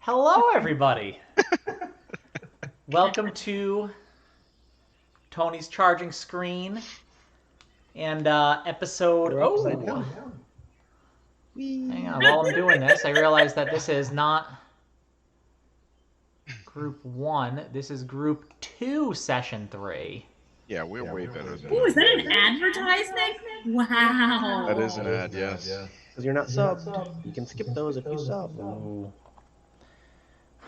Hello, everybody. Welcome to Tony's Charging Screen and episode. We're upside down. Hang on. While I'm doing this, I realize that this is not Group 1. This is Group 2, Session 3. Yeah, we're way better than Oh, is that an advertisement? Wow. That is an ad, yes. Because you're not subbed. You can skip those if you sub. Ooh.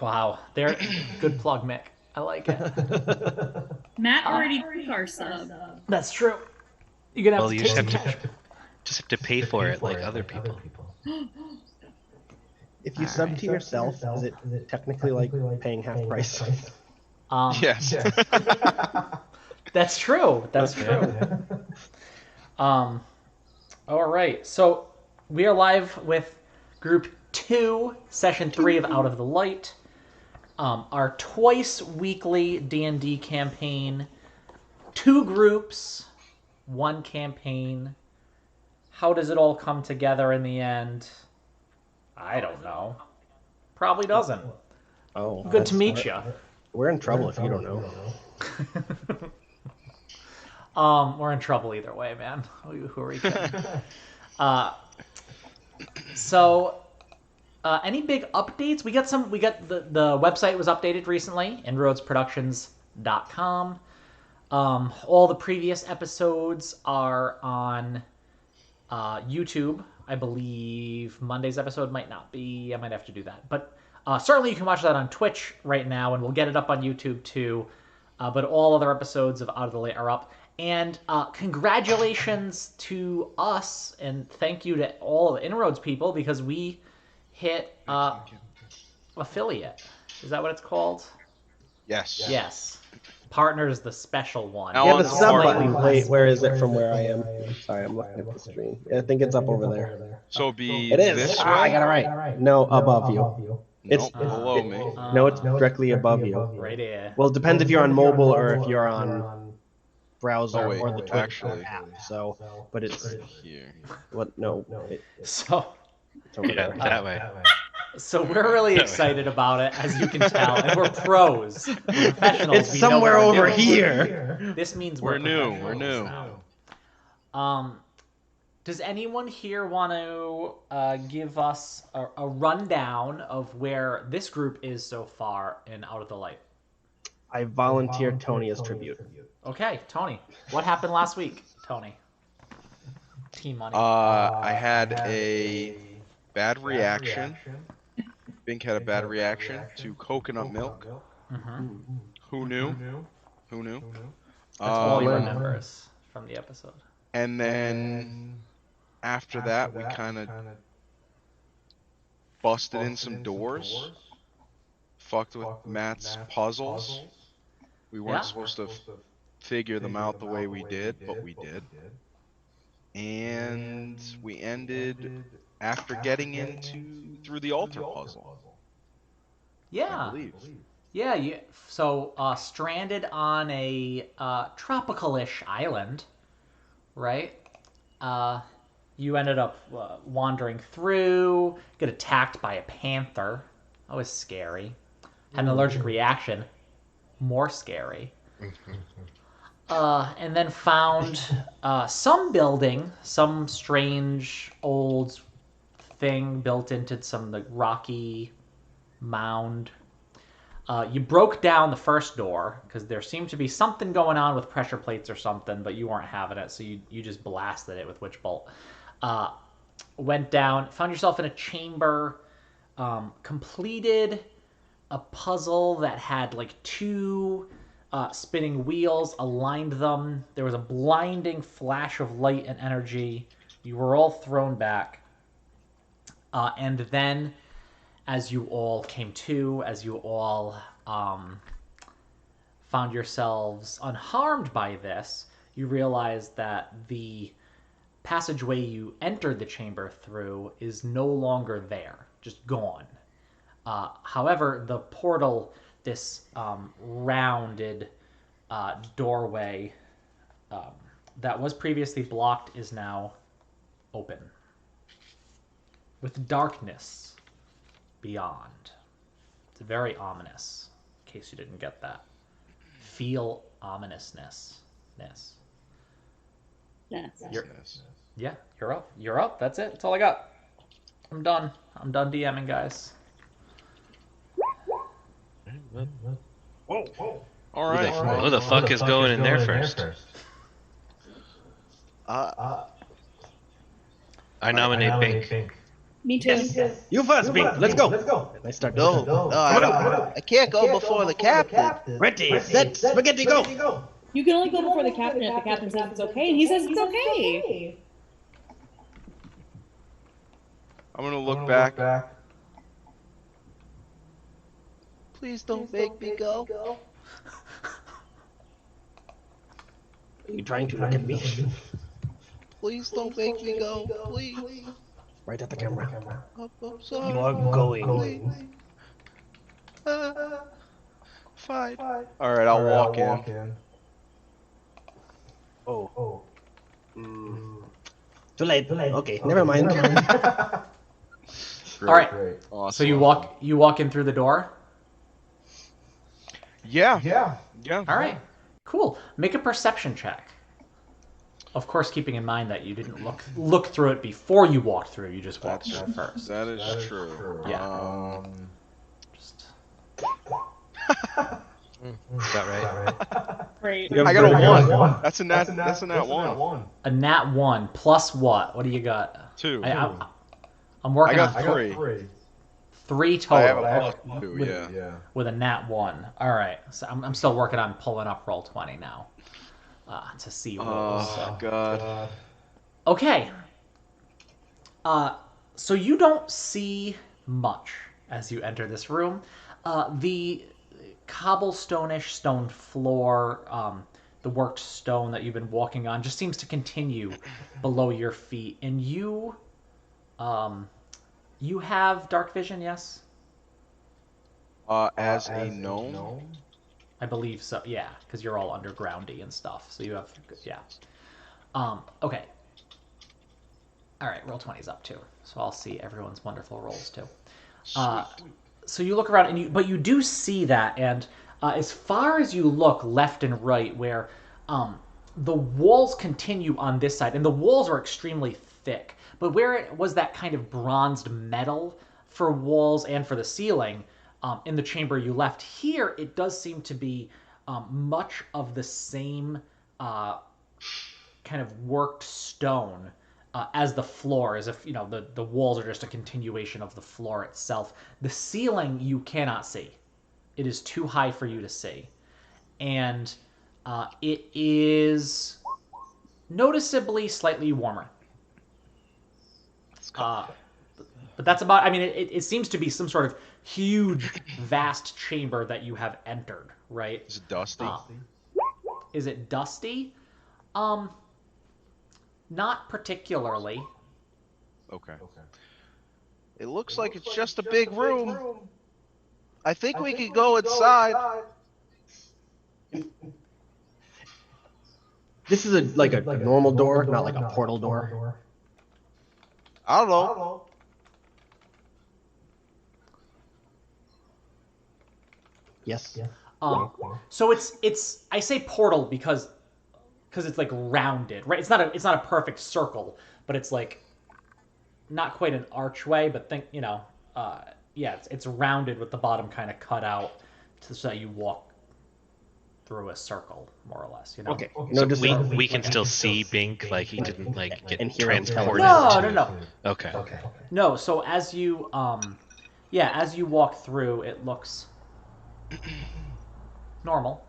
Wow. They're good plug, Mick. I like it. Matt already took our sub. That's true. You're gonna have Well, to you take just some have cash. just have to pay for it like other people. If you sub to yourself, is it technically like paying half price? Yes. That's true. That's true. All right. So we are live with Group 2, Session 3 of Out of the Light. Our twice weekly D&D campaign. 2 groups, 1 campaign. How does it all come together in the end? I don't know. Probably doesn't. Oh, Good to meet you. We're in trouble if you don't know. We're in trouble either way, man. Who are we kidding? Any big updates? We got the website was updated recently, inroadsproductions.com. All the previous episodes are on YouTube. I believe Monday's episode might not be. I might have to do that. But certainly you can watch that on Twitch right now, and we'll get it up on YouTube too. But all other episodes of Out of the Light are up. And congratulations to us, and thank you to all the Inroads people, because we hit affiliate. Is that what it's called? Yes. Yes. Partner's the special one. Now Yeah, on the the sub part- button. Wait, where is it from where I am? Sorry, I'm looking at the screen. I think it's up over there. So be It is. this I way? got it right. No, above you. It's Nope, below me. No, it's directly above you. Right here. Well, it depends if you're on mobile or if you're on browser Oh, wait, or the Twitch actually. app. So, but it's Here. what? No, So it's over Yeah, there. that way. we're really excited about it, as you can tell, and we're pros. We're professionals. It's We know somewhere what we're over doing. here. This means We're new, we're professionals new. now. Does anyone here want to give us a rundown of where this group is so far in Out of the Light? I volunteered Tony as tribute. Okay, Tony. What happened last week, Tony? Team money. I had a bad reaction. Bink had a bad reaction to coconut milk. Mhm. Who knew? Who knew? That's all he Lynn. remembers from the episode. And then after that, we kind of busted in some doors, fucked with Matt's puzzles. We weren't Yeah. supposed to figure them out the way we did, but we did. And we ended after getting through the altar puzzle, I Yeah. believe. Yeah, so stranded on a tropical-ish island, right? You ended up wandering through, get attacked by a panther. That was scary. Had an allergic reaction. More scary. And then found some building, some strange old thing built into some like rocky mound. You broke down the first door because there seemed to be something going on with pressure plates or something, but you weren't having it, so you just blasted it with Witch Bolt. Went down, found yourself in a chamber, completed a puzzle that had like 2 spinning wheels, aligned them. There was a blinding flash of light and energy. You were all thrown back. And then, as you all came to, as you all found yourselves unharmed by this, you realized that the passageway you entered the chamber through is no longer there, just gone. However, the portal, this rounded doorway that was previously blocked, is now open, with darkness beyond. It's very ominous, in case you didn't get that. Feel ominousness. That's Yeah, you're up. You're up. That's it. That's all I got. I'm done. I'm done DMing, guys. All Who right. who the fuck is going in there first? Uh, I nominate Bink. Me too. You first, Bink. Let's go. I start. No, I can't go before the captain. Ready, set, spaghetti, go. You can only go before the captain if the captain says it's okay, and he says it's okay. I'm gonna look back. Please don't make me go. Are you trying to look at me? Please don't make me go. Please. Right at the camera. I'm sorry. You are going. Please. Fine. All right, I'll walk in. Oh. Too late. Okay, never mind. Great. All right. Awesome. So you walk in through the door. Yeah. All right. Cool. Make a perception check. Of course, keeping in mind that you didn't look through it before you walked through. You just walked through it first. That is true. Yeah. Just... Is that right? Great. You have I got a very good- 1. That's a nat 1. A nat 1 plus what? What do you got? 2. I'm I working got on 3. 3 I have total a plus 2. with, Yeah. with a nat 1. All right. So I'm still working on pulling up roll 20 now to see rolls. Oh God. Okay. So you don't see much as you enter this room. The cobblestone-ish stone floor, the worked stone that you've been walking on, just seems to continue below your feet. And you have dark vision, yes? As a gnome. I believe so. Yeah, because you're all undergroundy and stuff. So you have, yeah. Okay. All right, roll 20's up too. So I'll see everyone's wonderful rolls too. So you look around, and but you do see that, and as far as you look left and right, where the walls continue on this side, and the walls are extremely thick, but where it was that kind of bronzed metal for walls and for the ceiling, in the chamber you left, here it does seem to be much of the same kind of worked stone as the floor, as if, the walls are just a continuation of the floor itself. The ceiling you cannot see. It is too high for you to see. And it is noticeably slightly warmer. But that's about, it seems to be some sort of huge, vast chamber that you have entered, right? Is it dusty? Is it dusty? Not particularly. Okay. It looks like it's just a big room. I think we could go inside. This is like a normal door, not like a portal door. I don't know. Yes. So it's I say portal because it's like rounded, right? It's not a perfect circle, but it's like not quite an archway, but think, it's rounded with the bottom kind of cut out so that you walk through a circle, more or less, Okay. So No, we can still see Bink, like he didn't get And hear him tell transported. us. No. Okay. No, so as you walk through, it looks normal,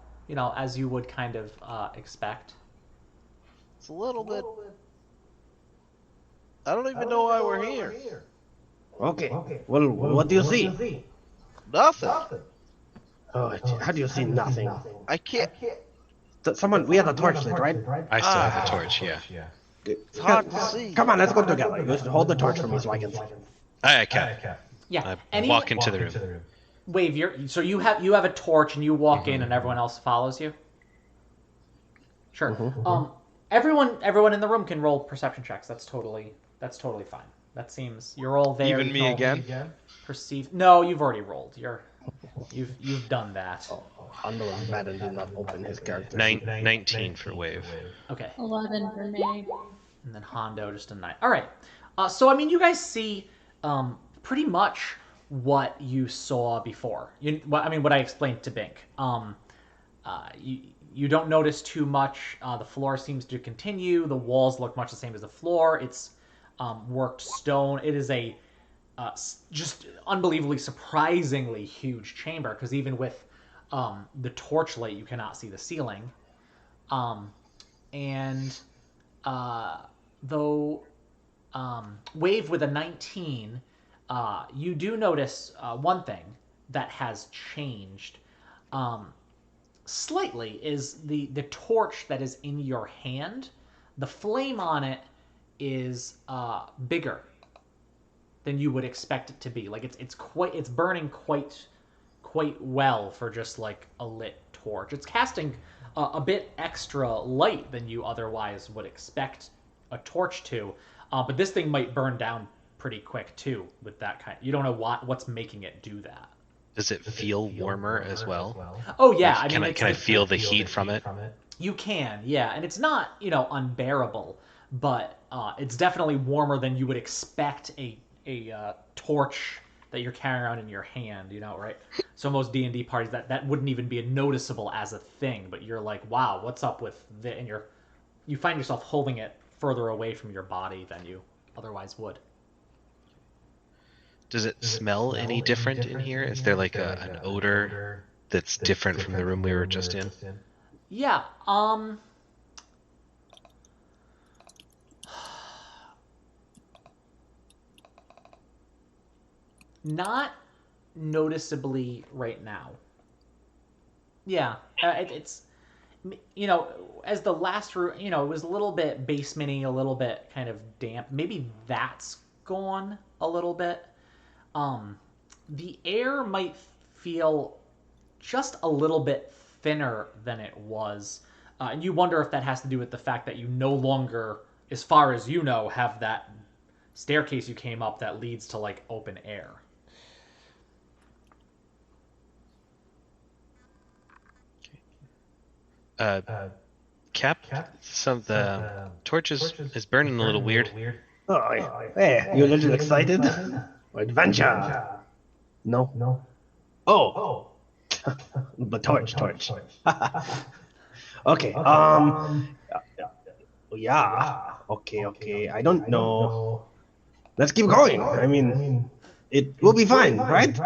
as you would kind of expect. It's a little bit. I don't even know why we're here. Okay. Well, what do you see? Nothing. Oh, how do you see nothing? I can't. Someone, we have a torchlight, right? I still have a torch, yeah. It's hard to see. Come on, let's go together. Just hold the torch for me so I can see. I can. Yeah. I walk into the room. Wave, you have a torch and you walk in and everyone else follows you. Sure. Everyone in the room can roll perception checks. That's totally fine. That seems you're all there. Even you me can all again? Perceive. No, you've already rolled. You've done that. Hondo is bad and did not open his character. 19 for wave. Okay. 11 for me. And then Hondo just a 9. All right. So I mean, you guys see pretty much what you saw before. What I explained to Bink. You don't notice too much. The floor seems to continue. The walls look much the same as the floor. It's worked stone. It is a just unbelievably, surprisingly huge chamber, because even with the torchlight, you cannot see the ceiling. Though Wave with a 19, you do notice one thing that has changed slightly is the torch that is in your hand. The flame on it is bigger than you would expect it to be. Like it's burning quite well for just like a lit torch. It's casting a bit extra light than you otherwise would expect a torch to. But this thing might burn down pretty quick too with that kind. You don't know what's making it do that. Does it feel warmer as well? Oh yeah, Like, can I feel the heat from it? You can, yeah, and it's not unbearable, but it's definitely warmer than you would expect a torch that you're carrying around in your hand, right? So most D&D parties that wouldn't even be noticeable as a thing, but you're like, wow, what's up with this? And you find yourself holding it further away from your body than you otherwise would. Does it smell any different in here? Is there like an odor that's different from the room we were just in? Yeah, not noticeably right now. Yeah, it's as the last room, it was a little bit basementy, a little bit kind of damp. Maybe that's gone a little bit. The air might feel just a little bit thinner than it was, and you wonder if that has to do with the fact that you no longer, as far as you know, have that staircase you came up that leads to like open air. Cap, some of the torches is burning a little weird. Oh, hey, you a little excited? Adventure? No. Oh, the torch. Okay. Yeah. Okay. I don't know. Let's keep going. I mean, it will be fine, right?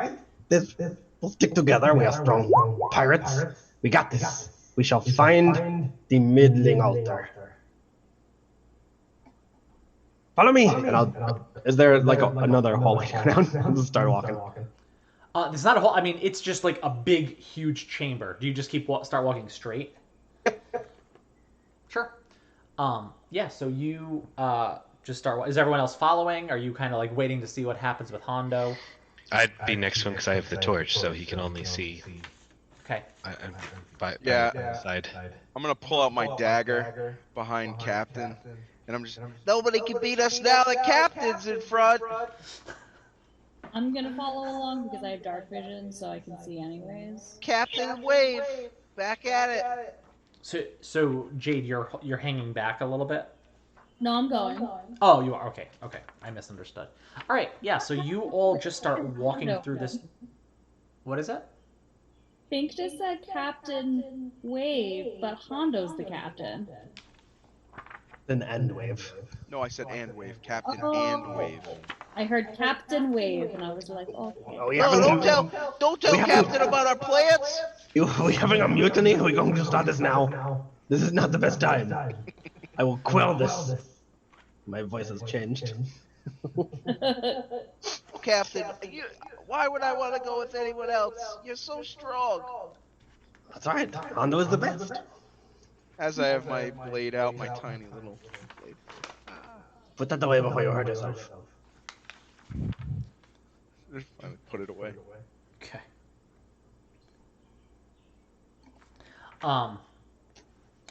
We'll stick together. We are strong pirates. We got this. We shall find the middling altar. Follow me. And is there like another hallway down? I'll just start walking. There's not a hole. I mean, it's just like a big, huge chamber. Do you just start walking straight? Sure. Yeah. So you just start. Is everyone else following? Are you kind of like waiting to see what happens with Hondo? I'd be next to him because I have the torch, so he can only see. Okay. By Yeah. side. I'm gonna pull out my dagger behind Captain, and I'm just, nobody can beat us now. The Captain's in front. I'm gonna follow along because I have dark vision, so I can see anyways. Captain Wave, back at it. So Jade, you're hanging back a little bit. No, I'm going. Oh, you are. Okay. I misunderstood. All right. Yeah. So you all just start walking through this. What is it? Bink just said Captain Wave, but Hondo's the captain. Then end wave. No, I said and Wave, Captain Oh. and Wave. I heard Captain Wave, and I was like, okay. Oh, No, don't tell we haven't- Captain about our plans. We having a mutiny? We're going to start this now. This is not the best time. I will quell this. My voice has changed. Captain, why would I want to go with anyone else? You're so strong. That's alright. Hondo is the best. As I have my blade out, my tiny little blade. Put that away before you hurt yourself. I put it away. Okay. All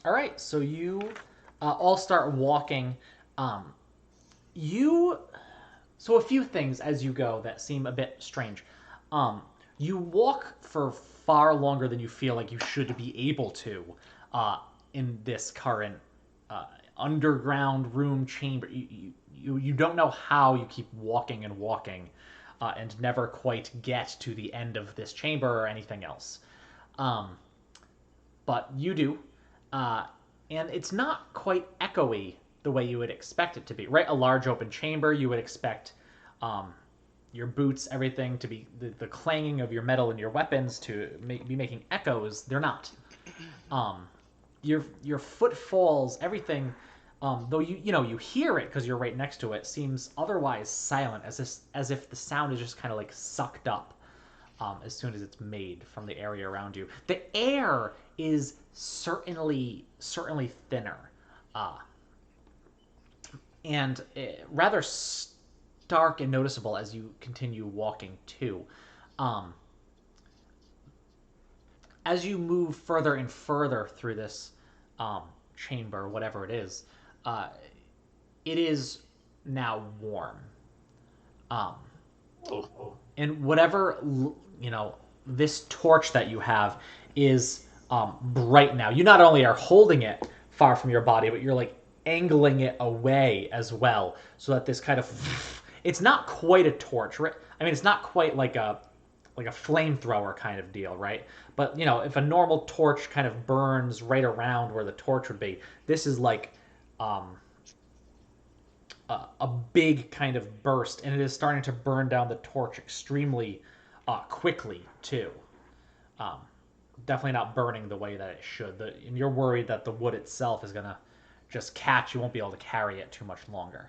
right. So you all start walking. You So a few things as you go that seem a bit strange. You walk for far longer than you feel like you should be able to in this current underground room chamber. You don't know how you keep walking and walking and never quite get to the end of this chamber or anything else. But you do. And it's not quite echoey the way you would expect it to be, right? A large open chamber, you would expect your boots, everything to be the clanging of your metal and your weapons to be making echoes. They're not. Your footfalls, everything, though you hear it because you're right next to it, seems otherwise silent, as if the sound is just kind of like sucked up as soon as it's made from the area around you. The air is certainly thinner, and rather stark and noticeable as you continue walking too. As you move further and further through this chamber, whatever it is now warm. And whatever this torch that you have is bright now. You not only are holding it far from your body, but you're like angling it away as well, so that this kind of it's not quite a torch, right? I mean, it's not quite like a flamethrower kind of deal, right? But if a normal torch kind of burns right around where the torch would be, this is like a big kind of burst, and it is starting to burn down the torch extremely quickly too. Definitely not burning the way that it should. And you're worried that the wood itself is gonna just catch. You won't be able to carry it too much longer.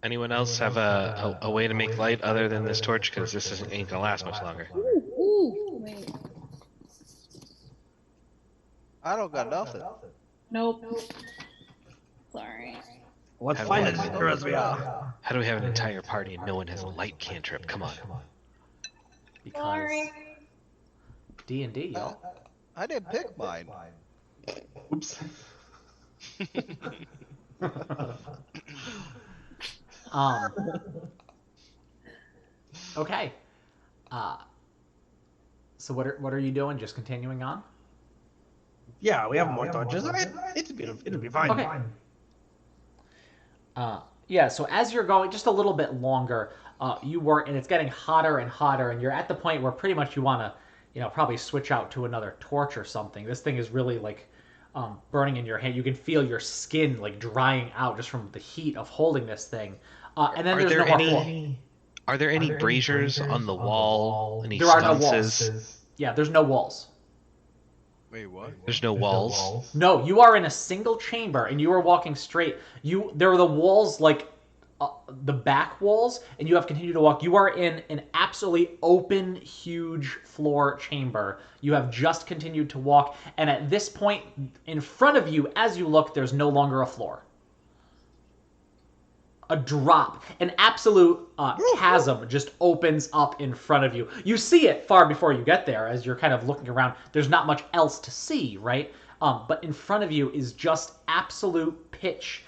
Anyone else have a way to make light other than this torch? Because this ain't gonna last much longer. Ooh, wait. I don't got nothing. Nope. Sorry. Let's How find do it, we- sister, as we are. How do we have an entire party and no one has a light cantrip? Come on. Because Sorry. D&D, yo. I didn't pick mine. Oops. Okay. So what are you doing? Just continuing on? Yeah, we have more torches. It'll be fine. Okay. Yeah, so as you're going just a little bit longer, you work, and it's getting hotter and hotter, and you're at the point where pretty much you want to, probably switch out to another torch or something. This thing is really like burning in your hand. You can feel your skin like drying out just from the heat of holding this thing. And then there's no more floor. Are there any braziers on the wall? Any There are no sconces? walls. Yeah, there's no walls. Wait, what? There's no walls. No, you are in a single chamber, and you are walking straight. There are the walls, like the back walls, and you have continued to walk. You are in an absolutely open, huge floor chamber. You have just continued to walk, and at this point, in front of you, as you look, there's no longer a floor. A drop, an absolute chasm just opens up in front of you. You see it far before you get there as you're kind of looking around. There's not much else to see, right? But in front of you is just absolute pitch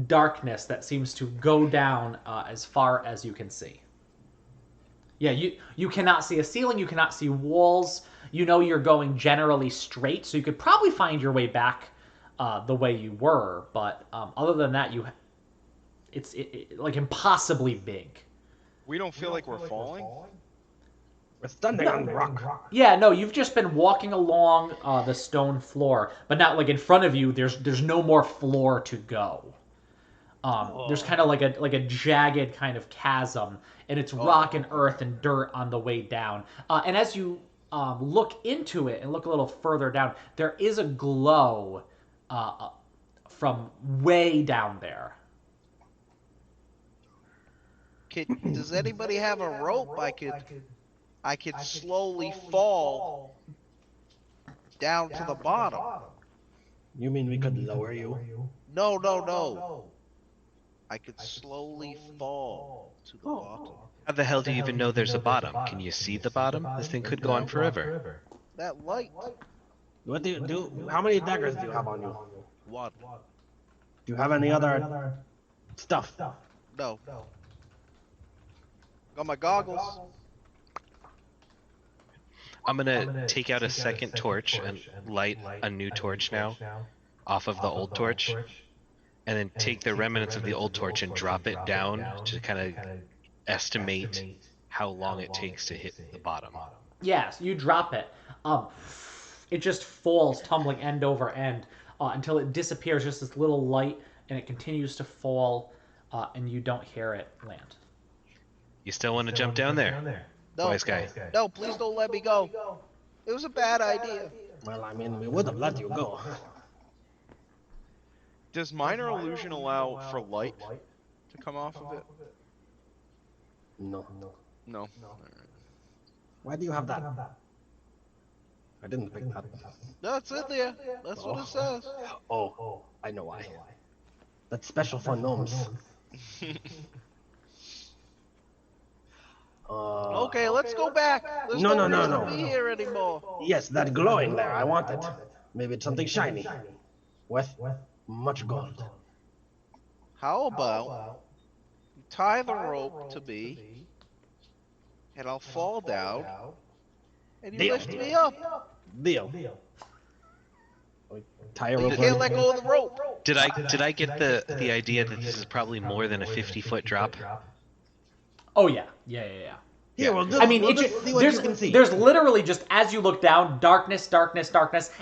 darkness that seems to go down as far as you can see. Yeah, you cannot see a ceiling. You cannot see walls. You know you're going generally straight, so you could probably find your way back the way you were. But other than that, it's like impossibly big. We don't feel like we're falling? We're standing on rock. Yeah, no, you've just been walking along the stone floor, but not like in front of you. There's no more floor to go. There's kind of like a jagged kind of chasm, and it's rock and earth and dirt on the way down. And as you look into it and look a little further down, there is a glow from way down there. Does anybody have a rope I could slowly fall down to the bottom? You mean we could lower you? No. I could slowly fall to the bottom. How the hell do you even know there's a bottom? Can you see the bottom? This thing could go on forever. That light. What do you do? How many daggers do you have on you? One. Do you have any other stuff? No. Got my goggles. I'm gonna take out a second torch and light a new torch now off of the old torch, and then take the remnants of the old torch and drop it down to kind of estimate how long it takes to hit the bottom. Yes, you drop it. It just falls, tumbling end over end, until it disappears. Just this little light, and it continues to fall, and you don't hear it land. You still want to jump down there, No, wise guy? no, please don't let me go. It was a bad idea. Well, I mean, we would have let you go. Does minor illusion allow for light to come off of it? No. No. Why do you have that? I didn't pick that. No, it's in there. That's what it says. Oh, I know why. That's special for gnomes. Okay, let's go back. There's No, no no, no, reason no. to be here anymore. Yes, that glowing there, I want it. Maybe it's something shiny. Worth much gold. How about you tie the rope to me, and I'll fall down, and you Deal. lift me up. Deal. Tie a But you rope. can't let go of the rope. Did I get the idea that this is probably more than a 50-foot drop? Oh yeah. Here, we'll do. I mean, we'll it just just, see what you can see. there's literally just, as you look down, darkness,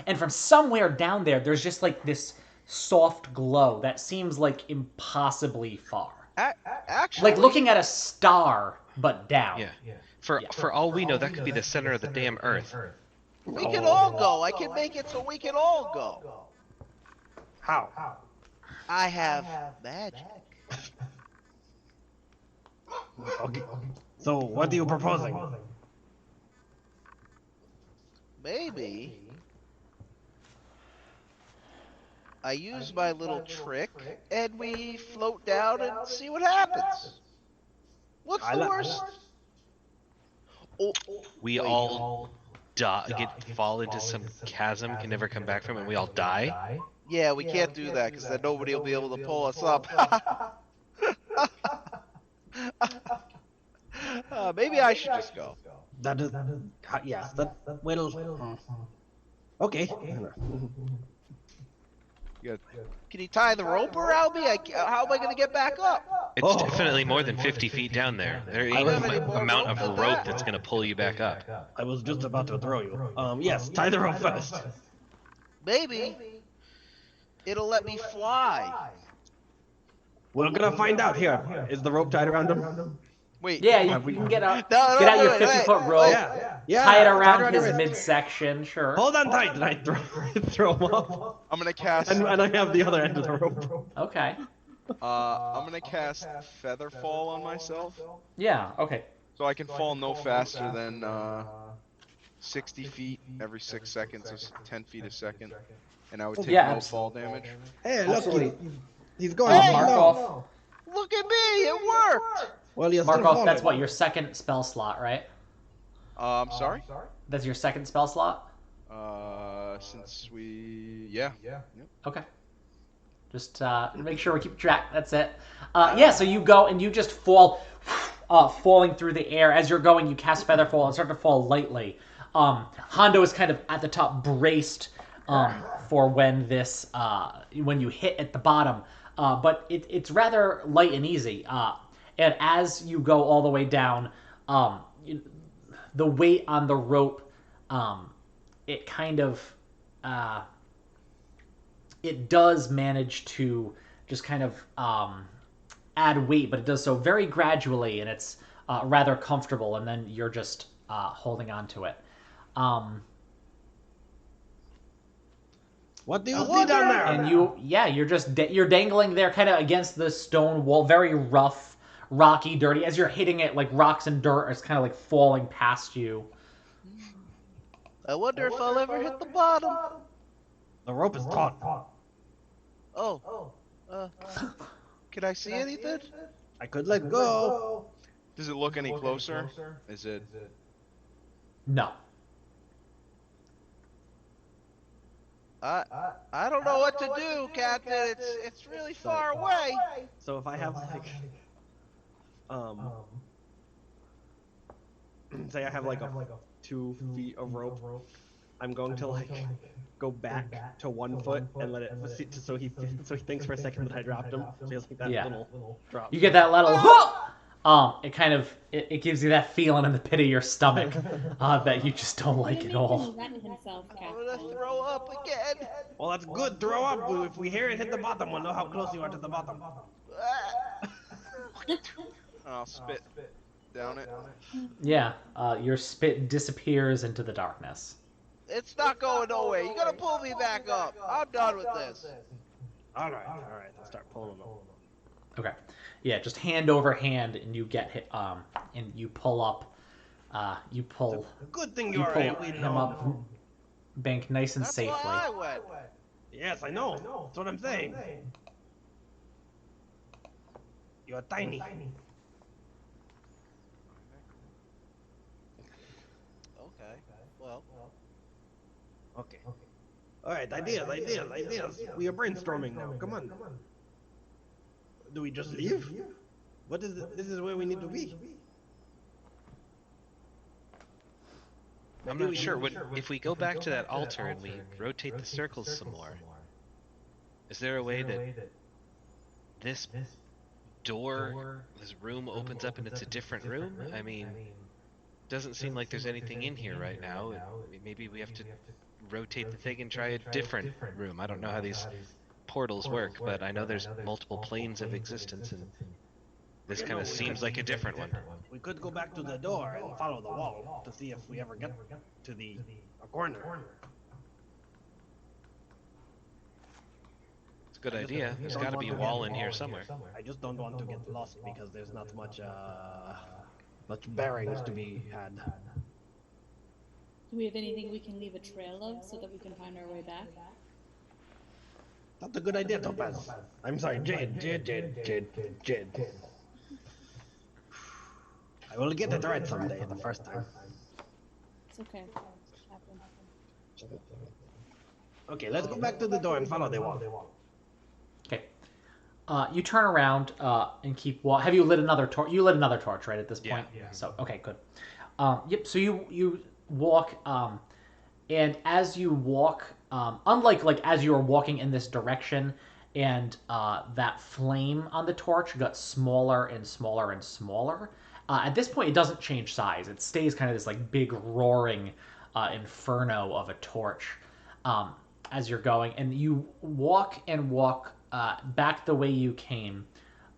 and from somewhere down there, there's just like this soft glow that seems like impossibly far. Actually, Like looking at a star, but down. Yeah. For all we know, that could be the center of the damn Earth. we can all go. I can make it so we can all go. How? I have magic. Okay. So, what are you proposing? Maybe I use my little trick and we float down and see what happens. What's I the li- worst? Oh, We wait. all fall into some chasm, can never come back from, and we all die. Yeah, we can't do that because then nobody will be able to pull us up. Maybe I should just go. That is, yes, that will. Okay. Can you tie the rope around me? How am I gonna get back up? It's definitely more than 50 feet down there. There ain't don't have any an more amount rope of than rope that. that's gonna pull you back up. I was just about to throw you. Yes, tie the rope first. Maybe it'll let me fly. We're gonna find out here. Is the rope tied around him? Wait. Yeah, you Have we- can get out, No, get out no, your wait, 50-foot wait, rope, Yeah. tie it around his wrist. midsection, sure. Hold on tight. Did I throw him off? I'm gonna cast. And I have the other end of the rope. Okay. I'm gonna cast Feather Fall on myself, Yeah, okay. so I can fall no faster than 60 feet every 6 seconds, or 10 feet a second, and I would take Yeah, no fall damage. Hey, look, Absolutely. he's going. Hey, Mark no. off. Look at me, it worked. Well, you're Mark still off, falling. that's what, your second spell slot, right? I'm sorry. That's your second spell slot? Since we, yeah. Okay. Just make sure we keep track. That's it. Yeah, so you go and you just fall, falling through the air. As you're going, you cast Featherfall and start to fall lightly. Hondo is kind of at the top, braced for when this when you hit at the bottom. But it's rather light and easy. And as you go all the way down, the weight on the rope, it kind of it does manage to just kind of add weight, but it does so very gradually, and it's rather comfortable. And then you're just holding on to it. What do you see down there? And you're just you're dangling there, kind of against the stone wall, very rough, rocky, dirty. As you're hitting it, like rocks and dirt is kind of like falling past you. I wonder if I'll ever hit the bottom. The rope is taut. Oh, can I see anything? I could let go. Does it look any closer? Is it? No. I don't know what to do, Captain. It's really far away. So if I have like, say I have like a 2 feet of rope, I'm going to like go back to 1 foot and let it so he thinks for a second that I dropped him. So he has like that Yeah. little drop. You get that little. It kind of it gives you that feeling in the pit of your stomach that you just don't like at all. Wet himself, I'm gonna Captain. throw up again. Well, that's good. Throw up. If we hear it hit the bottom, we'll know how close you are to the bottom. I'll spit down it. Yeah, your spit disappears into the darkness. It's not going nowhere. You gotta pull me back up. I'm done with this. All right. I'll start pulling them. Okay, yeah, just hand over hand, and you get hit. And you pull up. You pull. Good thing You you're pull right. We him know. up, bank nice and That's safely. why I went. Yes, I know. That's what I'm saying. You're tiny. Okay. Well, Okay. All right. Ideas. We are brainstorming now. Come on. Do we just leave? What is it? This is where we need to be. I'm not sure. If we go back to that altar and we rotate the circles some more, is there a way that this door, this room opens up and it's a different room? I mean, doesn't seem like there's anything in here right now. Maybe we have to rotate the thing and try a different room. I don't know how these portals work, but I know there's multiple planes of existence, and this kind of seems like a different one. We could go back to the door and follow the wall to see if we ever get to the corner. It's a good idea. There's got to be a wall in here somewhere. I just don't want to get lost because there's not much bearings to be had. Do we have anything we can leave a trail of so that we can find our way back? That's a good idea, Topaz. I'm sorry, Jade. I will get it right someday, the first time. It's okay. Captain. Okay, let's go back to the door and follow the wall. Okay. You turn around and keep walk. Have you lit another torch? You lit another torch, right, at this point? Yeah. So, okay, good. Yep, so you walk, and as you walk, unlike like as you were walking in this direction, and that flame on the torch got smaller and smaller and smaller. At this point, it doesn't change size. It stays kind of this like big roaring inferno of a torch as you're going, and you walk and walk back the way you came,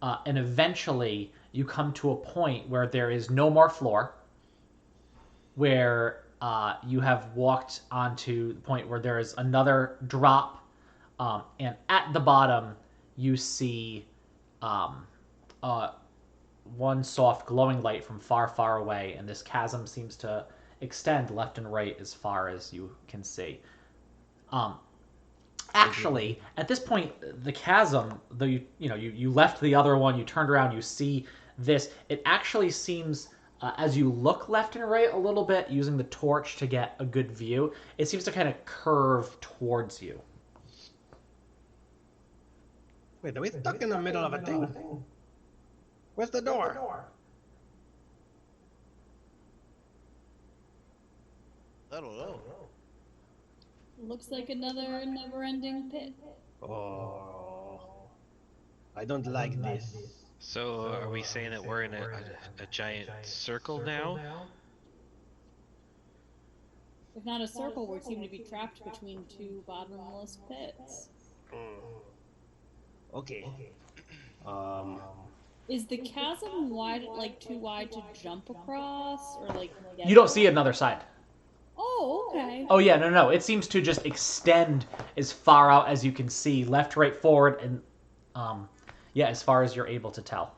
and eventually you come to a point where there is no more floor, where you have walked onto the point where there is another drop, and at the bottom you see one soft glowing light from far, far away, and this chasm seems to extend left and right as far as you can see. Actually, at this point, the chasm, though you left the other one, you turned around, you see this. It actually seems, as you look left and right a little bit, using the torch to get a good view, it seems to kind of curve towards you. Wait, are we stuck in the middle of a thing? Where's the door? I don't know. Looks like another never-ending pit. Oh, I don't like this. So are we saying that we're in a giant circle now? If not a circle, we seem to be trapped between two bottomless pits. Okay. Is the chasm wide, like too wide to jump across, or like? You don't see another side. Oh, okay. Oh yeah, no. It seems to just extend as far out as you can see, left, right, forward, and yeah, as far as you're able to tell.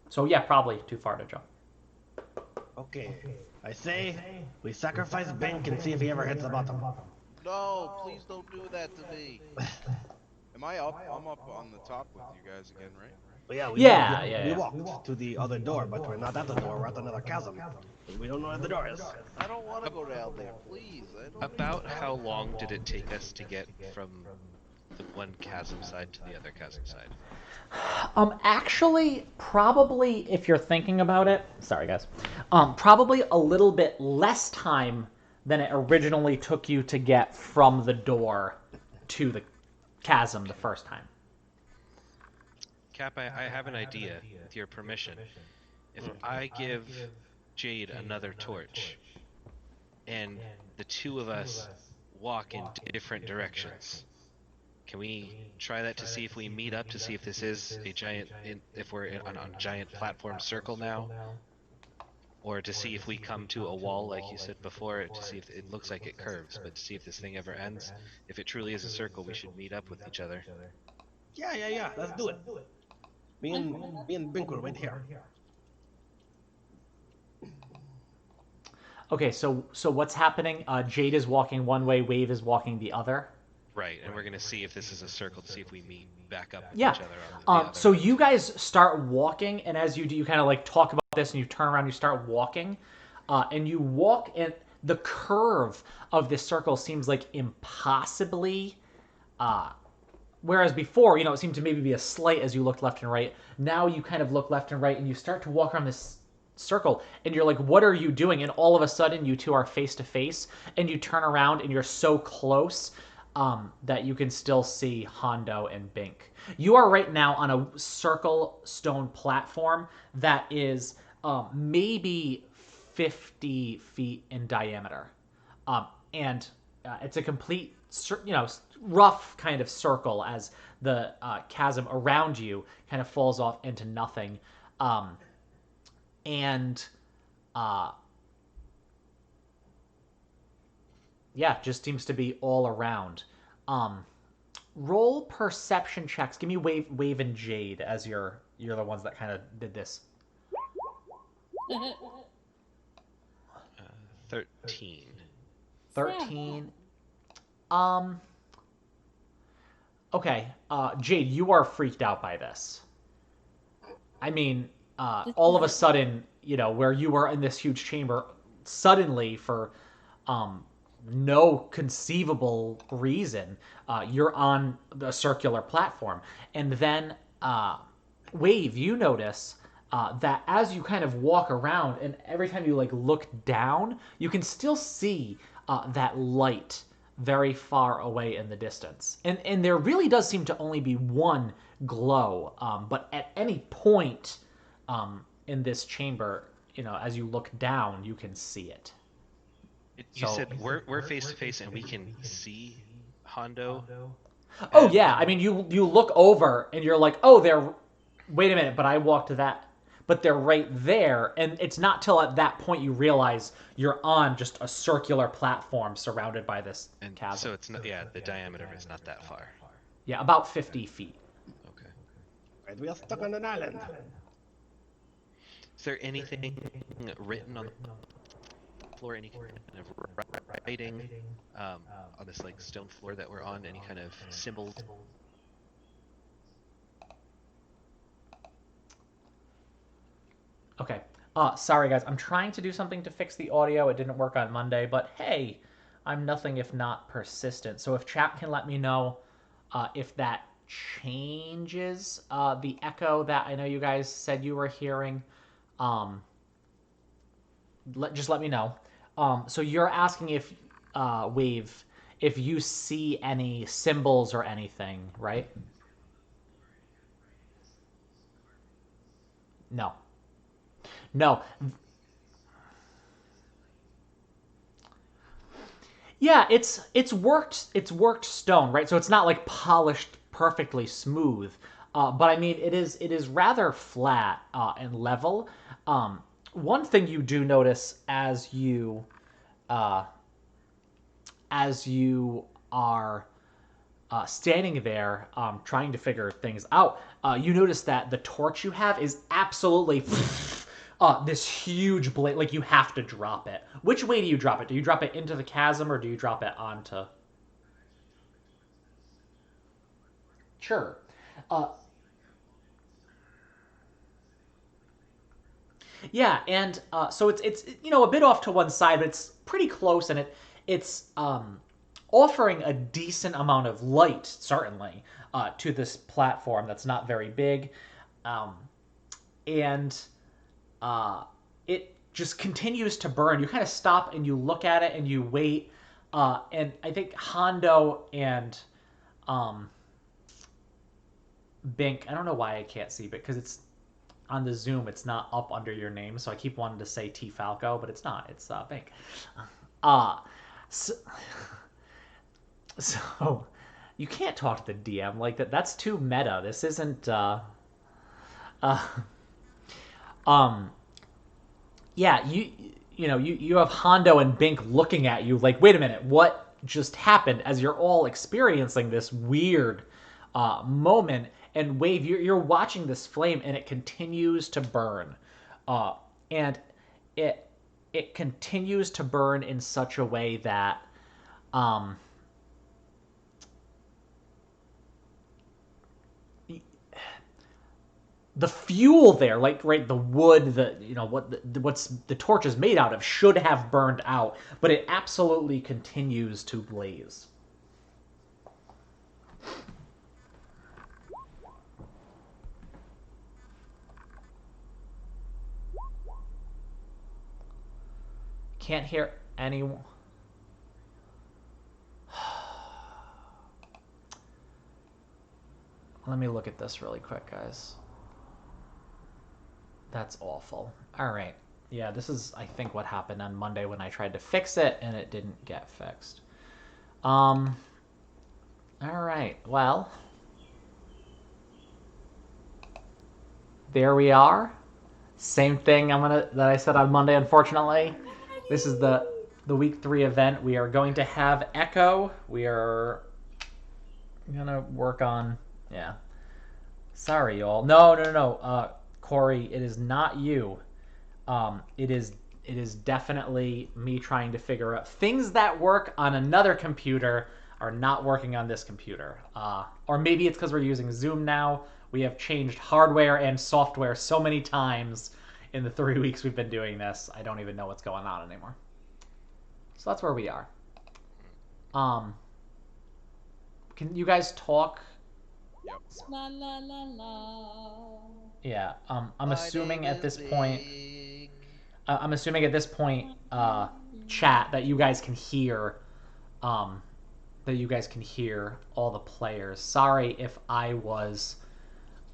So yeah, probably too far to jump. Okay. I say we sacrifice Bank and see if he ever hits the bottom. No, please don't do that to me. Am I up? I'm up on the top with you guys again, right? But yeah, we walked to the other door, but we're not at the door. We're at another chasm. We don't know where the door is. I don't want to go down there, please. About how long did it take us to get from the one chasm side to the other chasm side? Actually, probably if you're thinking about it, sorry guys, probably a little bit less time than it originally took you to get from the door to the chasm the first time. Cap, I have an idea, with your permission. If I give Jade another torch, and the two of us walk in different directions, can we try that to see if we meet up to see if this is a giant, if we're on a giant platform circle now? Or to see if we come to a wall, like you said before, to see if it looks like it curves, but to see if this thing ever ends. If it truly is a circle, we should meet up with each other. Yeah. Let's do it. Me and Binkur right here. Okay, so what's happening? Jade is walking one way, Wave is walking the other. Right, and we're gonna see if this is a circle to see if we meet back up with Yeah. each other on the other. So you guys start walking, and as you do, you kind of like talk about this, and you turn around, and you start walking, and you walk, and the curve of this circle seems like impossibly. Whereas before, it seemed to maybe be a slight as you looked left and right. Now you kind of look left and right, and you start to walk around this circle, and you're like, what are you doing? And all of a sudden, you two are face to face, and you turn around, and you're so close that you can still see Hondo and Bink. You are right now on a circle stone platform that is maybe 50 feet in diameter. And it's a complete, rough kind of circle as the chasm around you kind of falls off into nothing. Yeah, just seems to be all around. Roll perception checks. Give me Wave and Jade as you're the ones that kind of did this. 13. 13. Okay. Jade, you are freaked out by this. I mean, all of a sudden, where you were in this huge chamber, suddenly for no conceivable reason, you're on the circular platform. And then, Wave, you notice that as you kind of walk around, and every time you look down, you can still see that light very far away in the distance. And there really does seem to only be one glow, but at any point in this chamber, as you look down, you can see it. You said we're face to face and we can see Hondo. Oh yeah, I mean you look over and you're like, oh, wait a minute, but I walked to that, but they're right there, and it's not till at that point you realize you're on just a circular platform surrounded by this chasm. So it's not, the diameter is not that far. Yeah, about 50 feet. Okay. Right, we are stuck on an island. Is there anything written on the floor? Any kind of writing on this stone floor that we're on? Any kind of symbols? Okay. Sorry guys, I'm trying to do something to fix the audio. It didn't work on Monday, but hey, I'm nothing if not persistent. So if chat can let me know if that changes the echo that I know you guys said you were hearing, just let me know. So you're asking if Wave, if you see any symbols or anything, right? No. Yeah, it's worked stone, right? So it's not polished perfectly smooth, but I mean it is rather flat and level. One thing you do notice as you are standing there trying to figure things out, you notice that the torch you have is absolutely this huge blade. You have to drop it. Which way do you drop it? Do you drop it into the chasm or do you drop it onto? Sure. Yeah, and so it's a bit off to one side, but it's pretty close, and it's offering a decent amount of light, certainly, to this platform that's not very big. And it just continues to burn. You kind of stop and you look at it and you wait. And I think Hondo and Bink, I don't know why I can't see, but because it's on the Zoom, it's not up under your name, so I keep wanting to say T Falco, but it's not. It's Bink. So, so you can't talk to the DM like that. That's too meta. This isn't. Yeah, you have Hondo and Bink looking at you like, wait a minute, what just happened? As you're all experiencing this weird moment, and Wave, you're watching this flame, and it continues to burn, and it continues to burn in such a way that the fuel there, like right, the wood, what's the torch is made out of, should have burned out, but it absolutely continues to blaze. Can't hear anyone. Let me look at this really quick, guys. That's awful. All right. Yeah, this is, I think, what happened on Monday when I tried to fix it and it didn't get fixed. All right. Well, there we are. Same thing that I said on Monday, unfortunately. This is the week 3 event. We are going to have Echo. We are going to work on, yeah. Sorry, y'all. No. Corey, it is not you. It is definitely me trying to figure out things that work on another computer are not working on this computer. Or maybe it's because we're using Zoom now. We have changed hardware and software so many times in the 3 weeks we've been doing this. I don't even know what's going on anymore. So that's where we are. Can you guys talk? Yep. La la la la. Yeah. I'm assuming at this point. I'm assuming at this point, chat, that you guys can hear, all the players. Sorry if I was,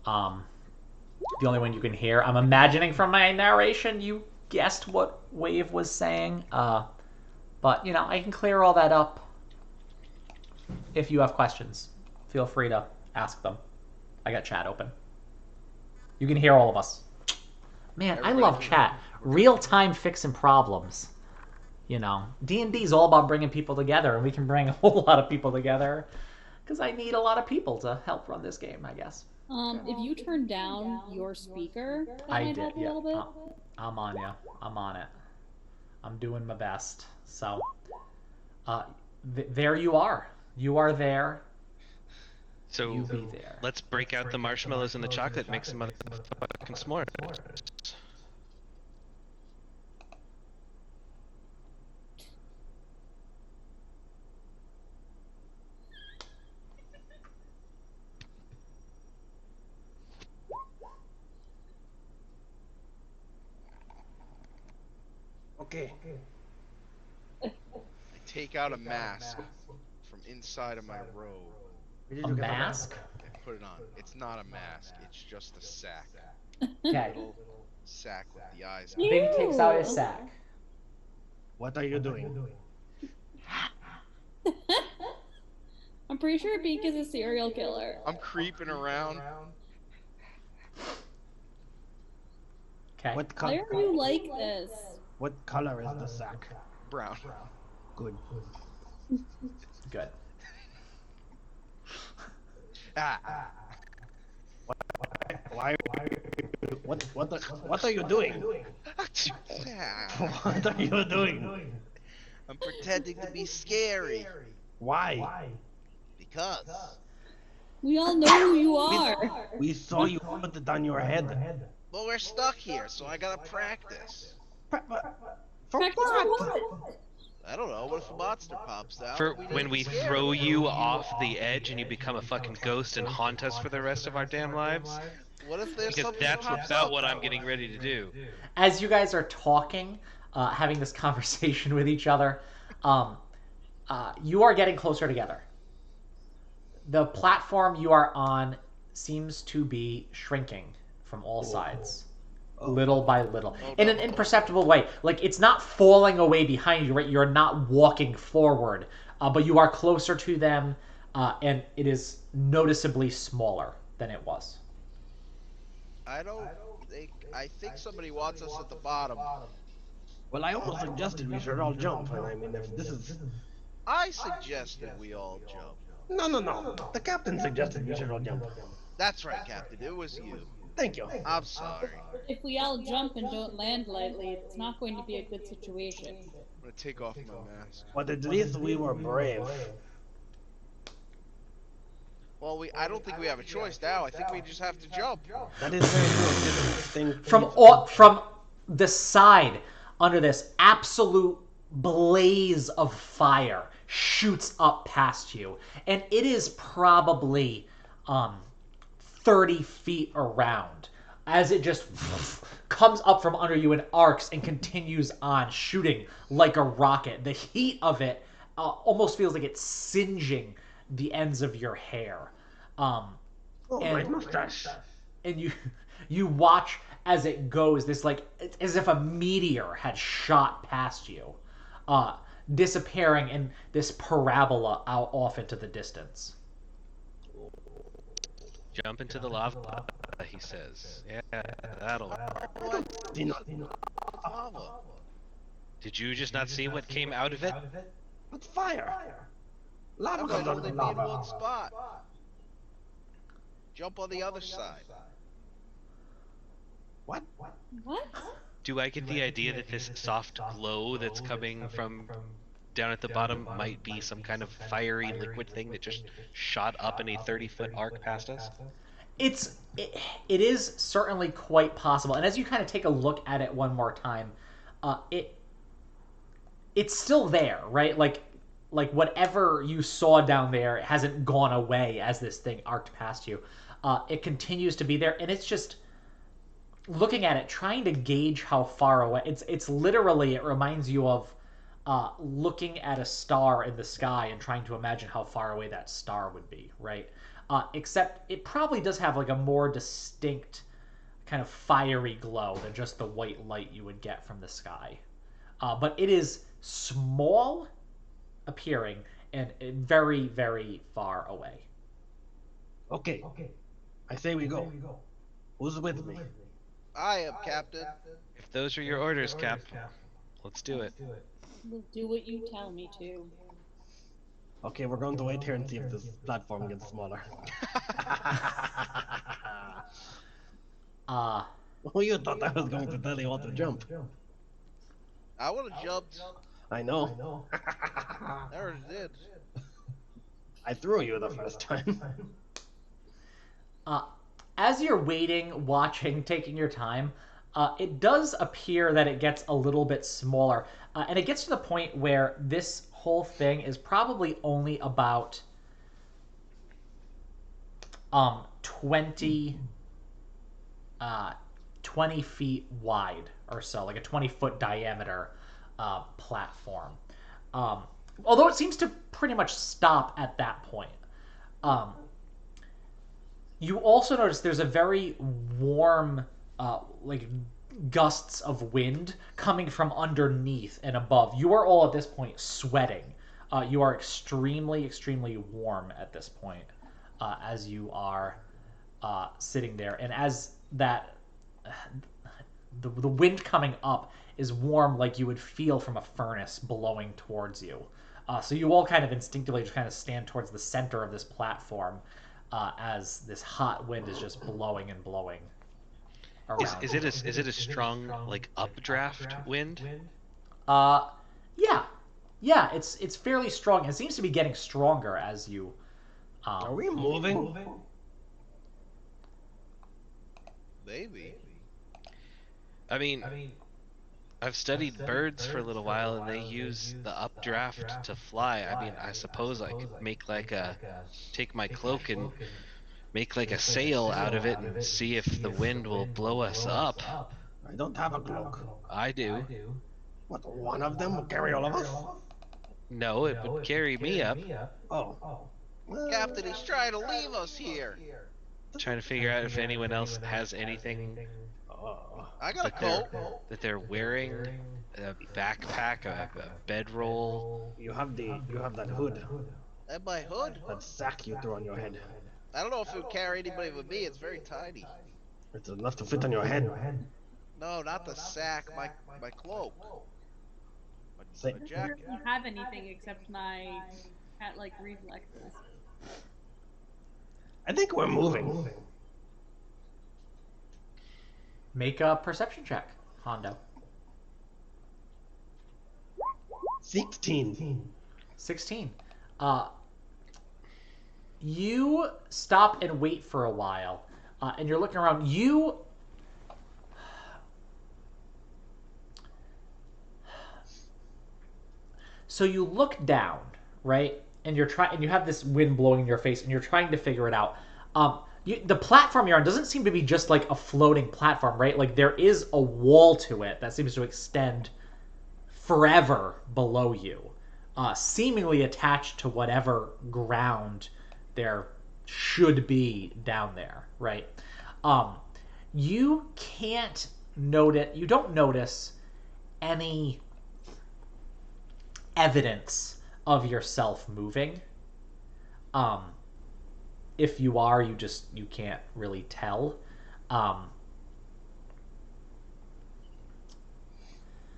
the only one you can hear. I'm imagining from my narration you guessed what Wave was saying. But I can clear all that up. If you have questions, feel free to ask them. I got chat open. You can hear all of us. Man, I love chat. Real-time fixing problems. D&D's all about bringing people together, and we can bring a whole lot of people together because I need a lot of people to help run this game, I guess. If you turn down your speaker, that I might did, help a yeah. little bit. I'm on you. I'm on it. I'm doing my best. So, there you are. You are there. So You be there. let's break out the marshmallows and the chocolate, make some motherfucking s'mores. Okay. I take out a mask from inside of my robe Where did A you get the mask? and put it on. It's not a mask. It's just a sack. Okay. Little sack with the eyes. Yeah. Big takes out his Ew. sack. What are you doing? I'm pretty sure Beak is a serial killer. I'm creeping around. Okay. What Why color? are you like this? What color is the sack? Brown. Good. Good. Ah. Why? What are you doing? What are you doing? I'm pretending to be scary Why? because We all know who you are. We saw you put it on your head. well we're stuck here, so I gotta practice. For Practice what? for what? I don't know. What if a monster pops out? For We when didn't we scare throw it? you off the edge and you become a fucking ghost and haunt us for the rest of our damn lives? What if there's Because something that's pops about up? what I'm getting ready to do. As you guys are talking, having this conversation with each other, you are getting closer together. The platform you are on seems to be shrinking from all sides, little by little, in an imperceptible way. Like it's not falling away behind you, right? You're not walking forward, but you are closer to them, and it is noticeably smaller than it was. I don't think. I think somebody wants us at the bottom. Well, I almost suggested we should all jump, and I mean, if this is... I suggested we all jump. No. The captain suggested we should all jump. That's right, Captain. It was you. Thank you. I'm sorry. If we all jump and don't land lightly, it's not going to be a good situation. I'm gonna take off my mask. But at least we were brave. Well, I don't think we have a choice now. I think we just have to jump. That is very true. This thing From the side, under this absolute blaze of fire shoots up past you, and it is probably 30 feet around as it just comes up from under you in arcs and continues on shooting like a rocket. The heat of it almost feels like it's singeing the ends of your hair. Oh, my mustache. And you watch as it goes, this like as if a meteor had shot past you, disappearing in this parabola out off into the distance. Jump into the lava, he says. Yeah, that'll work. Lava. Did you just not see what came out of it? It's fire. Lava That comes might out only of be in one lava. spot. Jump on the other side. What? What? Do I get the idea that this soft glow that's coming from down at the bottom might be some kind of fiery liquid thing that just shot up in a 30-foot arc past us? It is certainly quite possible, and as you kind of take a look at it one more time, it's still there, right? Like whatever you saw down there hasn't gone away as this thing arced past you. It continues to be there, and it's just looking at it, trying to gauge how far away. It's literally, it reminds you of looking at a star in the sky and trying to imagine how far away that star would be, right? Except it probably does have like a more distinct kind of fiery glow than just the white light you would get from the sky. But it is small appearing and very, very far away. Okay. I say we go. Who's with me? I am Captain. If those are your orders, Cap, let's do it. We'll do what you tell me to. Okay, we're going to wait here and see if this platform gets smaller. Oh, you thought I was going to tell you how to jump. I would have jumped. I know. I already did. I threw you the first time. As you're waiting, watching, taking your time, it does appear that it gets a little bit smaller. And it gets to the point where this whole thing is probably only about 20 feet wide or so, like a 20-foot diameter platform. Although it seems to pretty much stop at that point. You also notice there's a very warm, like gusts of wind coming from underneath and above. You are all at this point sweating. You are extremely, extremely warm at this point as you are sitting there. And as that, the wind coming up is warm like you would feel from a furnace blowing towards you. So you all kind of instinctively just kind of stand towards the center of this platform as this hot wind is just blowing and blowing around. Is it a strong like updraft wind? Yeah, it's fairly strong. It seems to be getting stronger as you. Are we moving? Maybe. I mean, I've studied birds for a little while, and they use the updraft to fly. I mean, I suppose I could take my cloak and make like a sail out of it and see if the wind will blow us up. I don't have a cloak. I do. What, one of them will carry all of us? No, it would carry me up. Oh. Well, Captain, he's trying to leave us here. Trying to figure out if anyone else has anything I got a that they're, coat. that they're wearing, a backpack, a bedroll. you have that hood, And my hood? that sack you threw on your head. I don't know if it would carry anybody but me. It's very tiny. It's enough to fit on your head. No, not the sack. My cloak. Say- My I jacket. don't have anything except my cat-like reflexes. I think we're moving. Make a perception check, Hondo. 16. 16. You stop and wait for a while, and you're looking around. So you look down, right? And and you have this wind blowing in your face, and you're trying to figure it out. The platform you're on doesn't seem to be just like a floating platform, right? Like there is a wall to it that seems to extend forever below you, seemingly attached to whatever ground there should be down there, right? You don't notice any evidence of yourself moving. If you are, you can't really tell.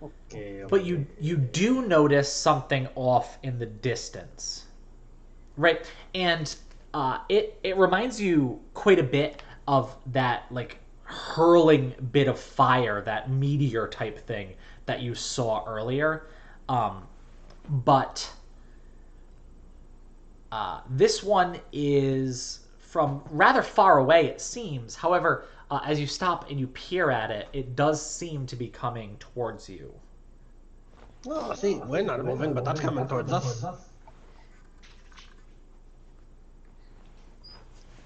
Okay. But you do notice something off in the distance, right? And it reminds you quite a bit of that like hurling bit of fire, that meteor type thing that you saw earlier. But this one is from rather far away, it seems. However, as you stop and you peer at it, it does seem to be coming towards you. Oh, see, we're not moving, but that's coming towards us.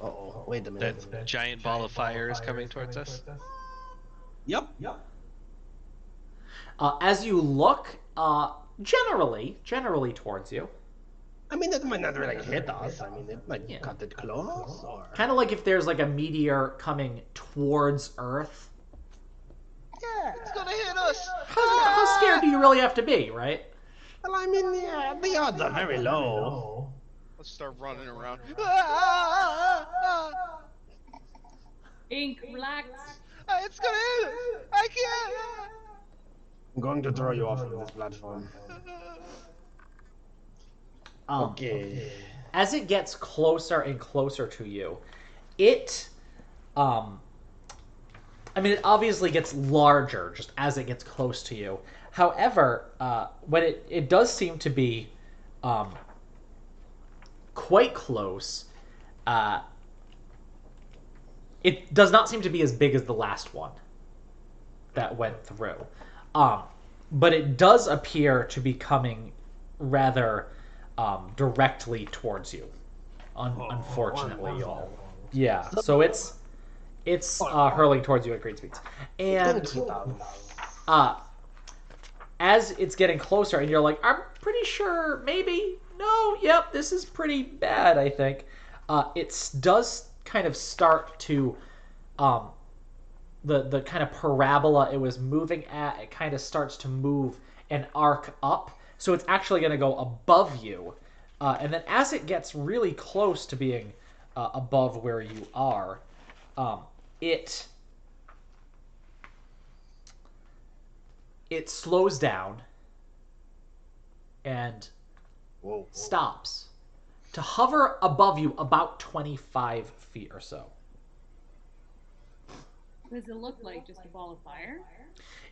Uh-oh, wait a minute. That giant ball of fire is coming towards us. Yep. As you look, generally towards you. I mean, it might not really hit us. I mean, it might cut it close, or... Kind of like if there's like a meteor coming towards Earth. Yeah. It's gonna hit us. How scared do you really have to be, right? Well, I mean, yeah, the odds are very low. Let's start running around. Ink, relax. It's gonna hit us. I can't. I'm going to throw you off of this platform. Okay. As it gets closer and closer to you, it it obviously gets larger just as it gets close to you. However, when it does seem to be quite close, it does not seem to be as big as the last one that went through. But it does appear to be coming rather directly towards you. Unfortunately, y'all. Yeah, so it's hurling towards you at great speeds. And as it's getting closer, and you're like, I'm pretty sure, maybe, no, yep, this is pretty bad, I think. It does kind of start to, the kind of parabola it was moving at, it kind of starts to move and arc up. So it's actually going to go above you. And then as it gets really close to being above where you are, it slows down and stops to hover above you about 25 feet or so. What does it look like? Just a ball of fire?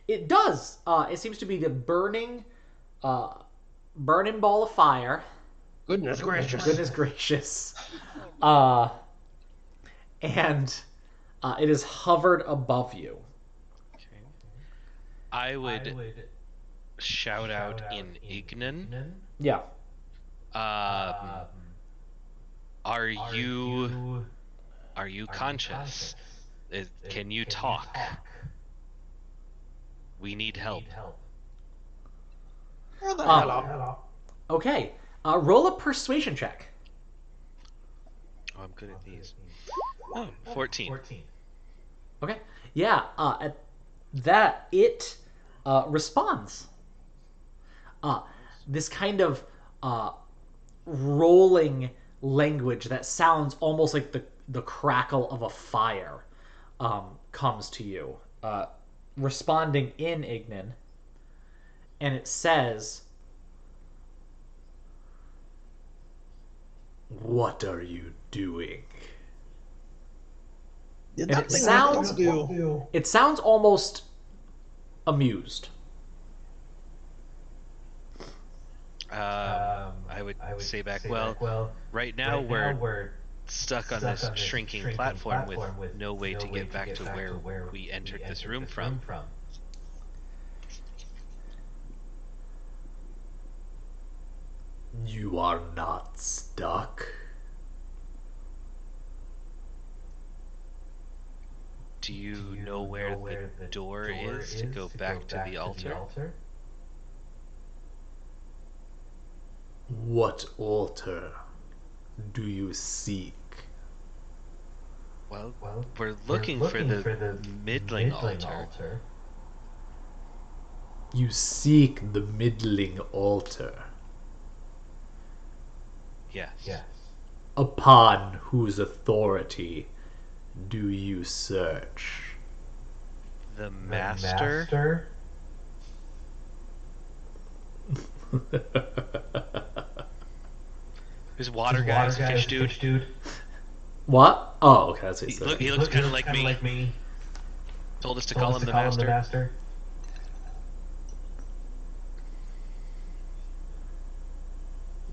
It does. It seems to be the burning ball of fire. Goodness gracious. Goodness gracious. And it is hovered above you. I would shout out in Ignan. Yeah. Are you conscious? Can you talk? We need help. Where the hell up? Okay. Roll a persuasion check. Oh, I'm good at these. Oh, 14. Okay. Yeah. At that, it responds. This kind of rolling language that sounds almost like the crackle of a fire comes to you, responding in Ignan, and it says, "What are you doing?" Did And that it thing sounds talk to you? it sounds almost amused. I would say back, well, right now we're stuck on this shrinking platform with no way to get back to where we entered this room from. You are not stuck. Do you know where the door is to go back to the altar? What altar do you seek? Well, we're looking for the middling altar. You seek the middling altar. Yes. Upon whose authority do you search? The master? Who's water guy's a fish dude? What? Oh, okay, that's what he said. He looks kind of like me. Told us to call him the master.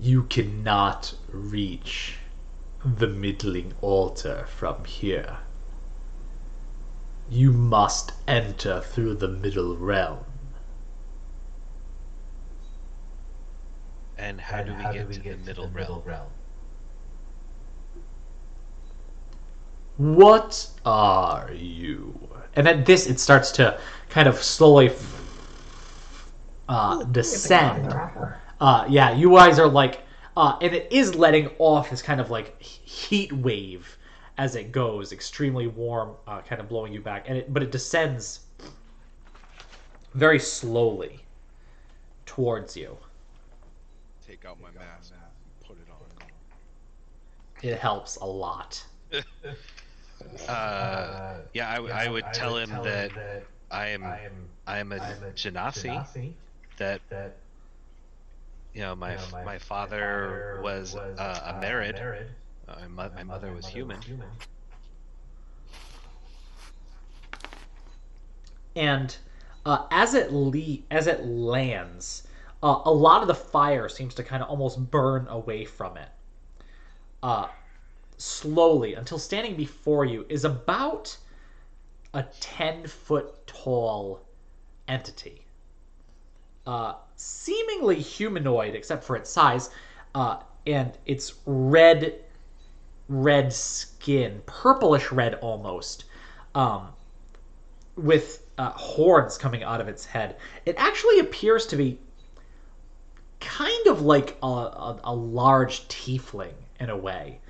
You cannot reach the middling altar from here. You must enter through the middle realm. And how do we get to the middle realm? What are you? And at this, it starts to kind of slowly descend. Yeah, you guys are like, and it is letting off this kind of like heat wave as it goes, extremely warm, kind of blowing you back, but it descends very slowly towards you. Take out my mask, put it on. It helps a lot. Yeah, I would tell him that I am a Genasi, that my father was a Merid, my mother was human. And as it lands, a lot of the fire seems to kind of almost burn away from it. Slowly, until standing before you is about a 10-foot tall entity. Seemingly humanoid, except for its size, and its red skin, purplish red almost, with horns coming out of its head. It actually appears to be kind of like a large tiefling in a way,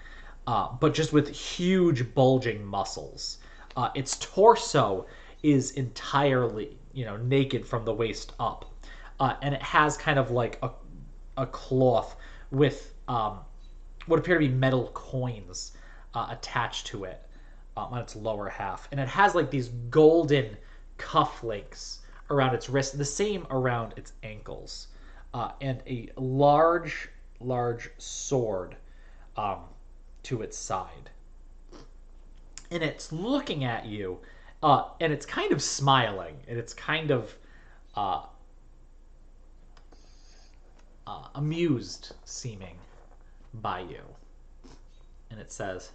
but just with huge bulging muscles. Its torso is entirely, naked from the waist up, and it has kind of like a cloth with what appear to be metal coins attached to it on its lower half, and it has like these golden cufflinks around its wrist, the same around its ankles, and a large sword to its side. And it's looking at you, and it's kind of smiling, and it's kind of amused seeming by you. And it says,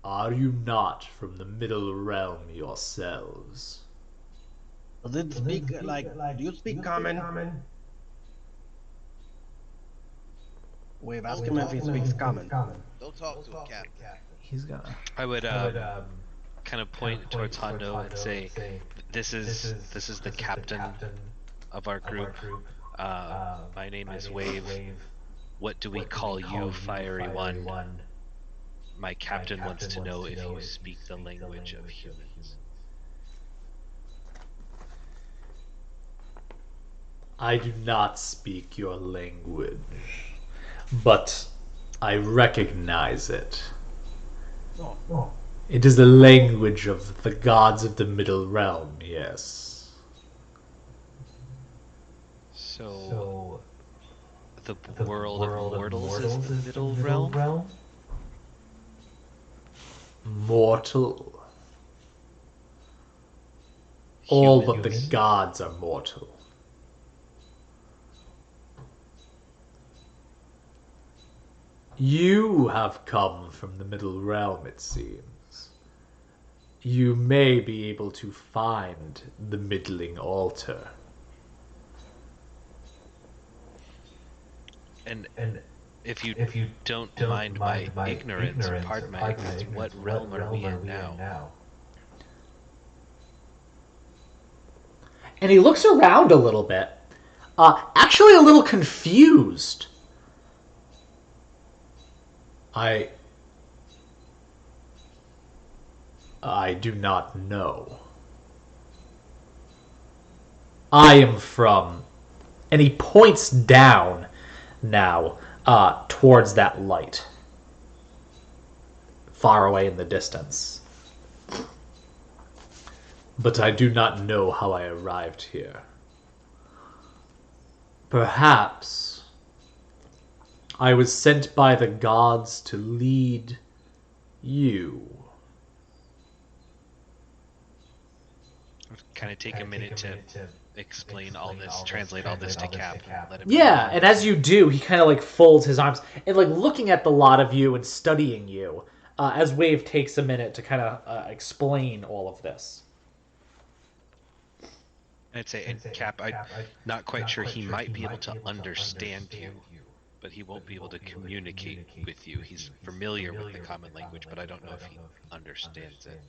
"Are you not from the middle realm yourselves?" Does it speak like? Do you speak common? Wave. Ask him if he speaks common. Don't talk to him, Captain. He's gonna. I would kind of point towards Hondo and say, this is the captain of our group. My name is Wave. What do we call you, Fiery One? My captain wants to know if you speak the language of humans. I do not speak your language, but I recognize it. It is the language of the gods of the Middle Realm, yes. So, the world of mortals is the Middle Realm? Mortal. All but the Humans. gods are mortal. You have come from the Middle Realm, it seems. You may be able to find the Middling Altar. And if you don't mind my ignorance, or pardon my ignorance, what realm are we in now? And he looks around a little bit, actually a little confused. I do not know. I am from, and he points down now towards that light, far away in the distance. But I do not know how I arrived here. Perhaps I was sent by the gods to lead you. Kind of take a minute to explain all this, translate all this to Cap. Let him Yeah, and as you do, he kind of like folds his arms and like looking at the lot of you and studying you as Wave takes a minute to kind of explain all of this. I'd say, and Cap, I'm not quite sure he might be able to understand you, but he won't be able to communicate with you. He's familiar with the common language, but I don't know if he understands it.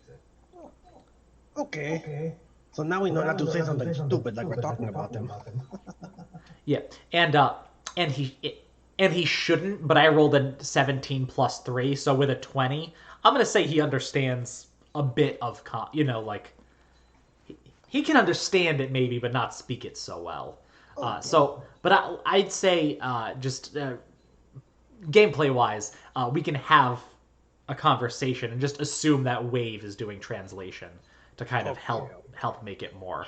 Okay. So now we know not to say something stupid like we're talking about them. Yeah, and he shouldn't, but I rolled a 17 plus 3, so with a 20, I'm gonna say he understands a bit of like he can understand it maybe, but not speak it so well. But I'd say just gameplay wise, we can have a conversation and just assume that Wave is doing translation to kind of help make it more.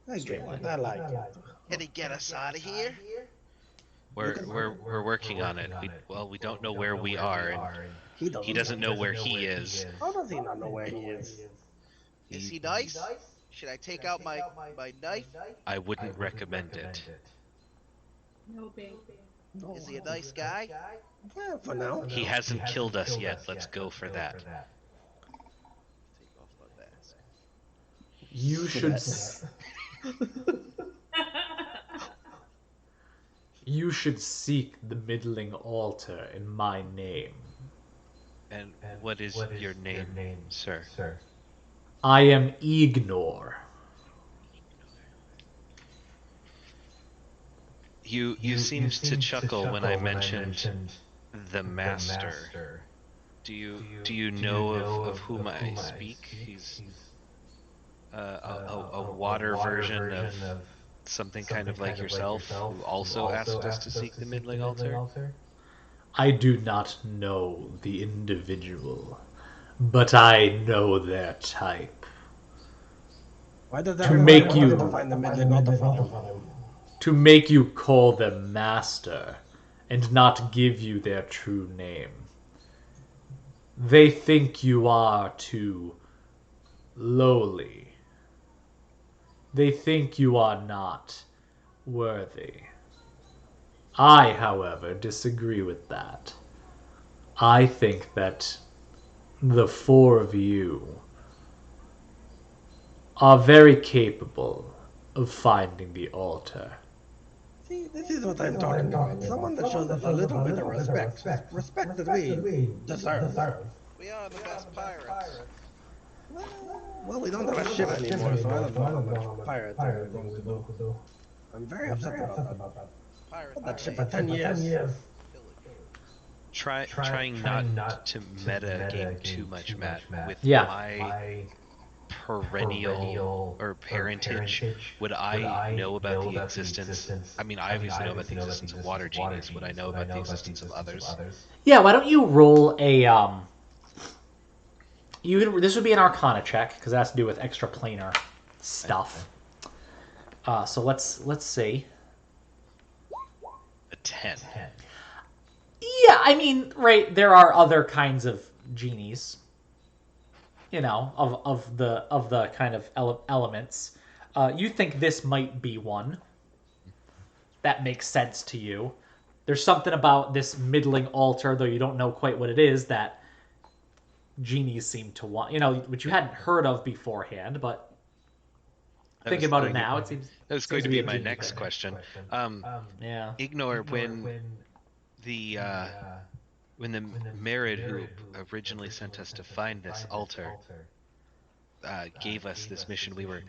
I get it. I like it. Can he get us out of here? We're working on it. We don't know where we are, and he doesn't know where he is. How does he not know where he is? Is he nice? Should I take out my knife? I wouldn't recommend it. No big. Is he a nice guy? Yeah, for now. He hasn't killed us yet. Let's go for that. Take off my mask. You should. You should seek the Middling Altar in my name. And what is your name, sir? I am Ignor. You seemed to chuckle when I mentioned the master. Do you know of whom I speak? He's a water version of something kind of like yourself, who also asked us to seek the Middling Altar? I do not know the individual, but I know their type. Why does that To make you- to find the Middling Altar for him? To make you call them master and not give you their true name. They think you are too lowly. They think you are not worthy. I, however, disagree with that. I think that the 4 of you are very capable of finding the altar. See, this is what I'm talking about. Someone that shows us a little bit of respect. Respect that we deserve. We are the best pirates. Well, we don't have a ship anymore, so I don't know how much pirates are going to do. I'm very upset about that. Pirate That ship Bay. for 10 years. Trying not to meta game too much, Matt. With Yeah. my perennial or parentage, would I know about the existence? I mean, I obviously know about the existence of water genies. Would I know about the existence of others? Yeah, why don't you roll a this would be an Arcana check because it has to do with extraplanar stuff. So let's see. A 10. Yeah, I mean, right, there are other kinds of genies, you know, of the kind of elements. You think this might be one. That makes sense to you. There's something about this middling altar, though you don't know quite what it is, that genies seem to want, you know, which you hadn't heard of beforehand, but thinking about it now, it seems... That was going to be my next question. Yeah. Ignore when the Merid who originally sent us to find this altar gave us this mission. We were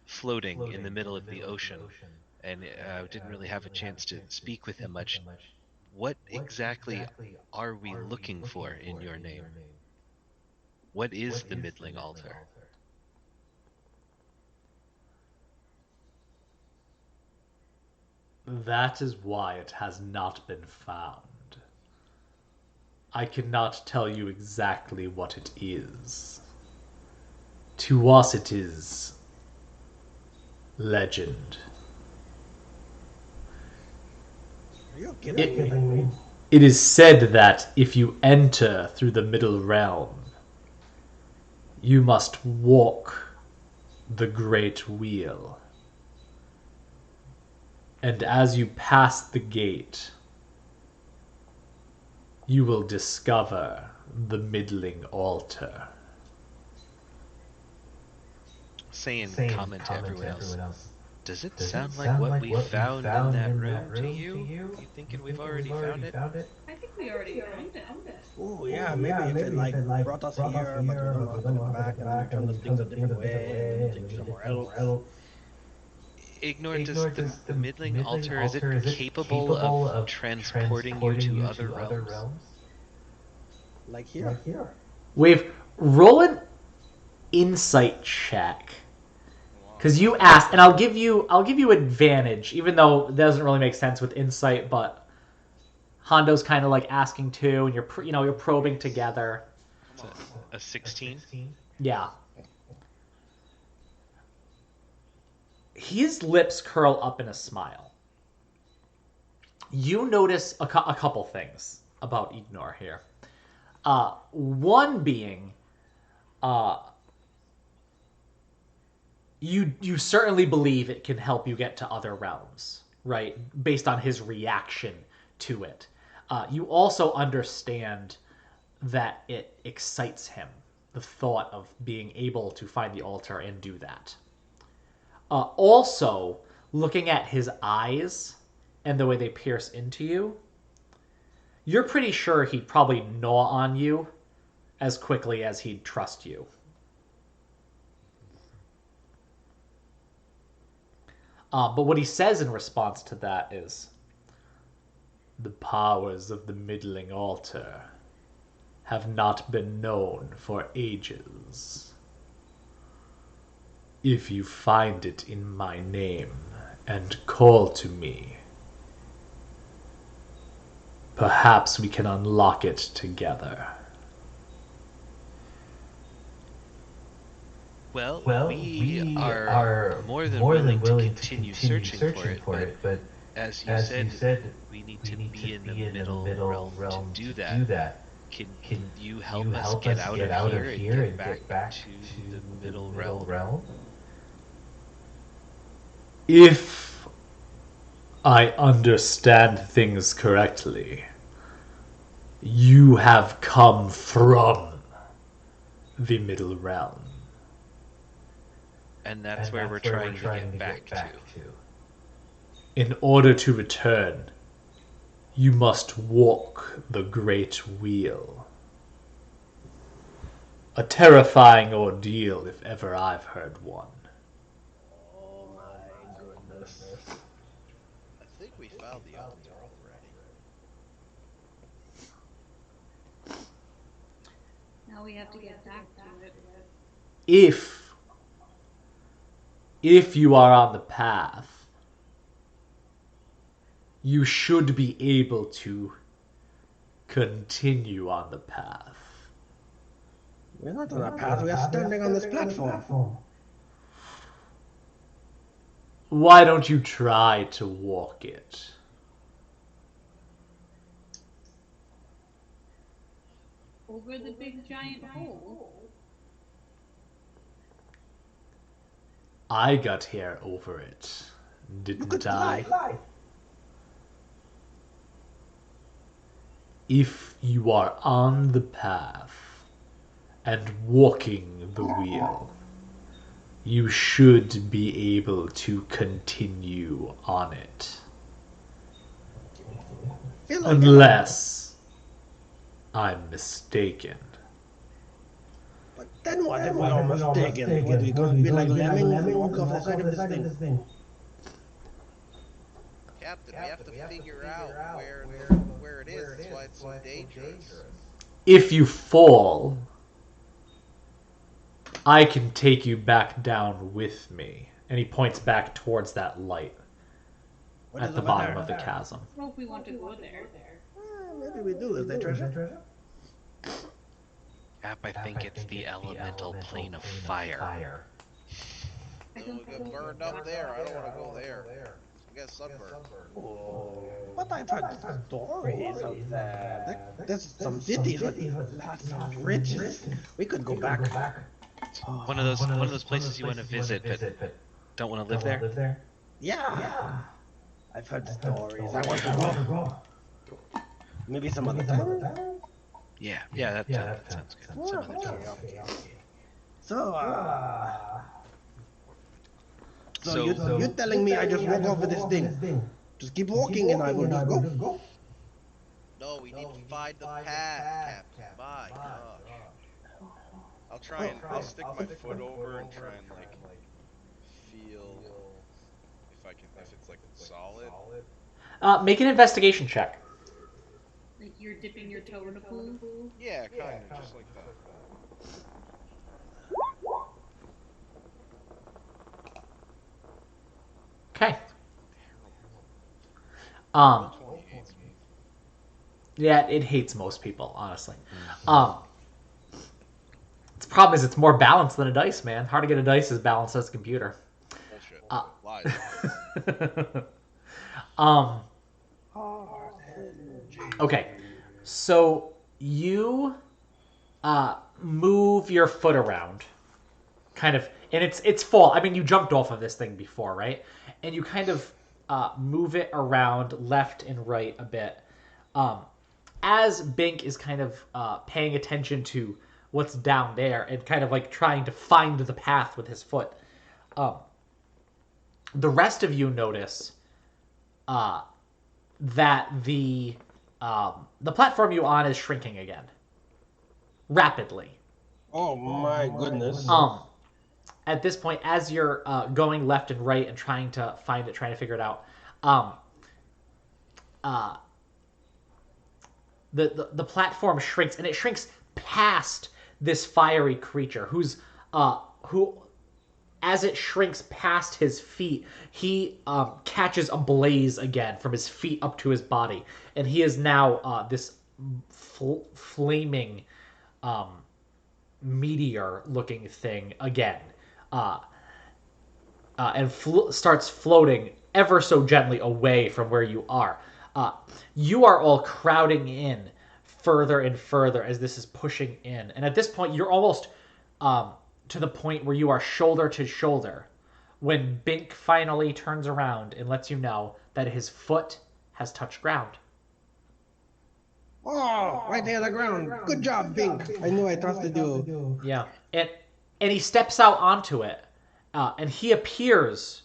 floating in the middle of the ocean and didn't really have a chance to speak with him much. What exactly are we looking for in your name? What is the middling altar? That is why it has not been found. I cannot tell you exactly what it is. To us it is legend. Are you kidding me? It is said that if you enter through the middle realm, you must walk the great wheel. And as you pass the gate, you will discover the middling altar. Saying comment to everyone else. Does it sound like what we found in that room to you? You thinking we've already found it? I think we already found it. Oh yeah, maybe if it like brought us here, but we don't know how to get back, and then turn the things a different way, and take somewhere else. Ignore, does the middling altar, is it capable of transporting you to other realms? Like here. Wave, roll an insight check. Because you asked, and I'll give you advantage, even though it doesn't really make sense with insight, but Hondo's kind of like asking too, and you're probing together. A 16? Yeah. His lips curl up in a smile. You notice a couple things about Ignore here. One being, you certainly believe it can help you get to other realms, right? Based on his reaction to it. You also understand that it excites him, the thought of being able to find the altar and do that. Also, looking at his eyes and the way they pierce into you, you're pretty sure he'd probably gnaw on you as quickly as he'd trust you. But what he says in response to that is, the powers of the middling altar have not been known for ages. If you find it in my name and call to me, perhaps we can unlock it together. Well, we are more than willing to continue searching for it, but as you said, we need to be in the middle realm to do that. Can you help us get out of here and get back to the middle realm? If I understand things correctly, you have come from the middle realm. And that's where we're trying to get back to. In order to return, you must walk the Great Wheel. A terrifying ordeal if ever I've heard one. Oh my goodness. I think we found the altar already. Now we have to get back to it. If you are on the path, you should be able to continue on the path. We're not on a path, we are standing on this platform. Why don't you try to walk it? Over the big giant hole. I got here over it, You could didn't I? fly. If you are on the path and walking the wheel, you should be able to continue on it. Feel like Unless I'm mistaken. But then what if we are mistaken? What, we gonna be like lemmings and walk off the side of this thing? Captain, we have to figure out where it is. That's why it's so dangerous. If you fall, I can take you back down with me. And he points back towards that light What at is the over bottom there? of the chasm. I hope we want to go there. Maybe we do. Is there treasure? Cap, I think it's the elemental plane of fire. We get burned up there. I don't want to go there. We got sunburned. Oh, but I've heard stories of that. There's some cities with lots of riches. We could go back. One of those places you want to visit, but don't want to live there. Yeah. I've heard stories. I want to go. Maybe some other time. Yeah, that sounds good. Some other time. So you're telling me I just walk over this thing? Just keep walking and I will just go. No, we need to find the path, Captain. My gosh. I'll try and I'll stick my foot over and try and like feel if it's like solid. Make an investigation check. Like you're dipping your toe in a pool. Yeah, kind of just like that. Okay. 28. Yeah, it hates most people, honestly. The problem is it's more balanced than a dice, man. Hard to get a dice as balanced as a computer. Bullshit. Um. Lies. Okay, so you move your foot around, kind of, and it's full. I mean, you jumped off of this thing before, right? And you kind of move it around left and right a bit. As Bink is kind of paying attention to what's down there and kind of like trying to find the path with his foot, the rest of you notice that the platform you're on is shrinking again, rapidly. Oh my goodness. At this point, as you're going left and right and trying to find it, trying to figure it out, the platform shrinks, and it shrinks past this fiery creature who as it shrinks past his feet, he catches a blaze again from his feet up to his body, and he is now this flaming meteor-looking thing again, and starts floating ever so gently away from where you are. You are all crowding in further and further as this is pushing in, and at this point, you're almost to the point where you are shoulder to shoulder when Bink finally turns around and lets you know that his foot has touched ground. Oh, right there on the ground. Good job, Bink. I knew I trusted you. Yeah. And he steps out onto it and he appears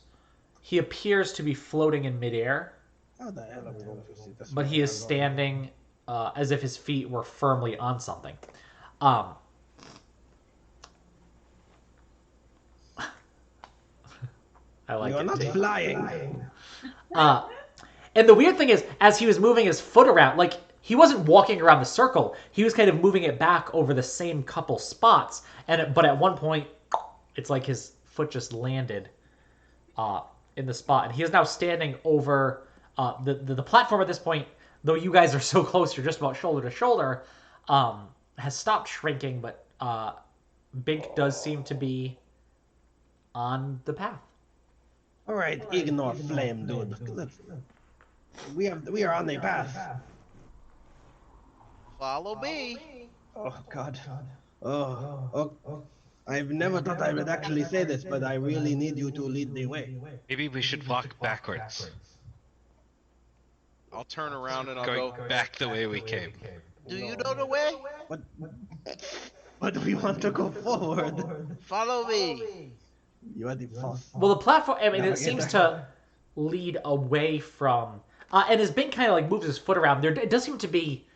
to be floating in midair, How the hell are we going to see this? but he is standing as if his feet were firmly on something. I like You're it. not too. flying. And the weird thing is, as he was moving his foot around, like he wasn't walking around the circle. He was kind of moving it back over the same couple spots. But at one point, it's like his foot just landed in the spot, and he is now standing over the platform at this point. Though you guys are so close, you're just about shoulder to shoulder. Has stopped shrinking, but Bink does seem to be on the path. All right, ignore flame, dude. We are on the path. Follow me. Oh God. Oh. I've never thought I would actually say this, but I really need you to lead the way. Maybe we should walk backwards. I'll turn around and I'll Going go. back the way we came. Do you know the way? But we want to go forward. Follow me. You are the boss. Well, the platform, I mean, No, it seems to lead away from, and as Bink kind of like moves his foot around, it does seem to be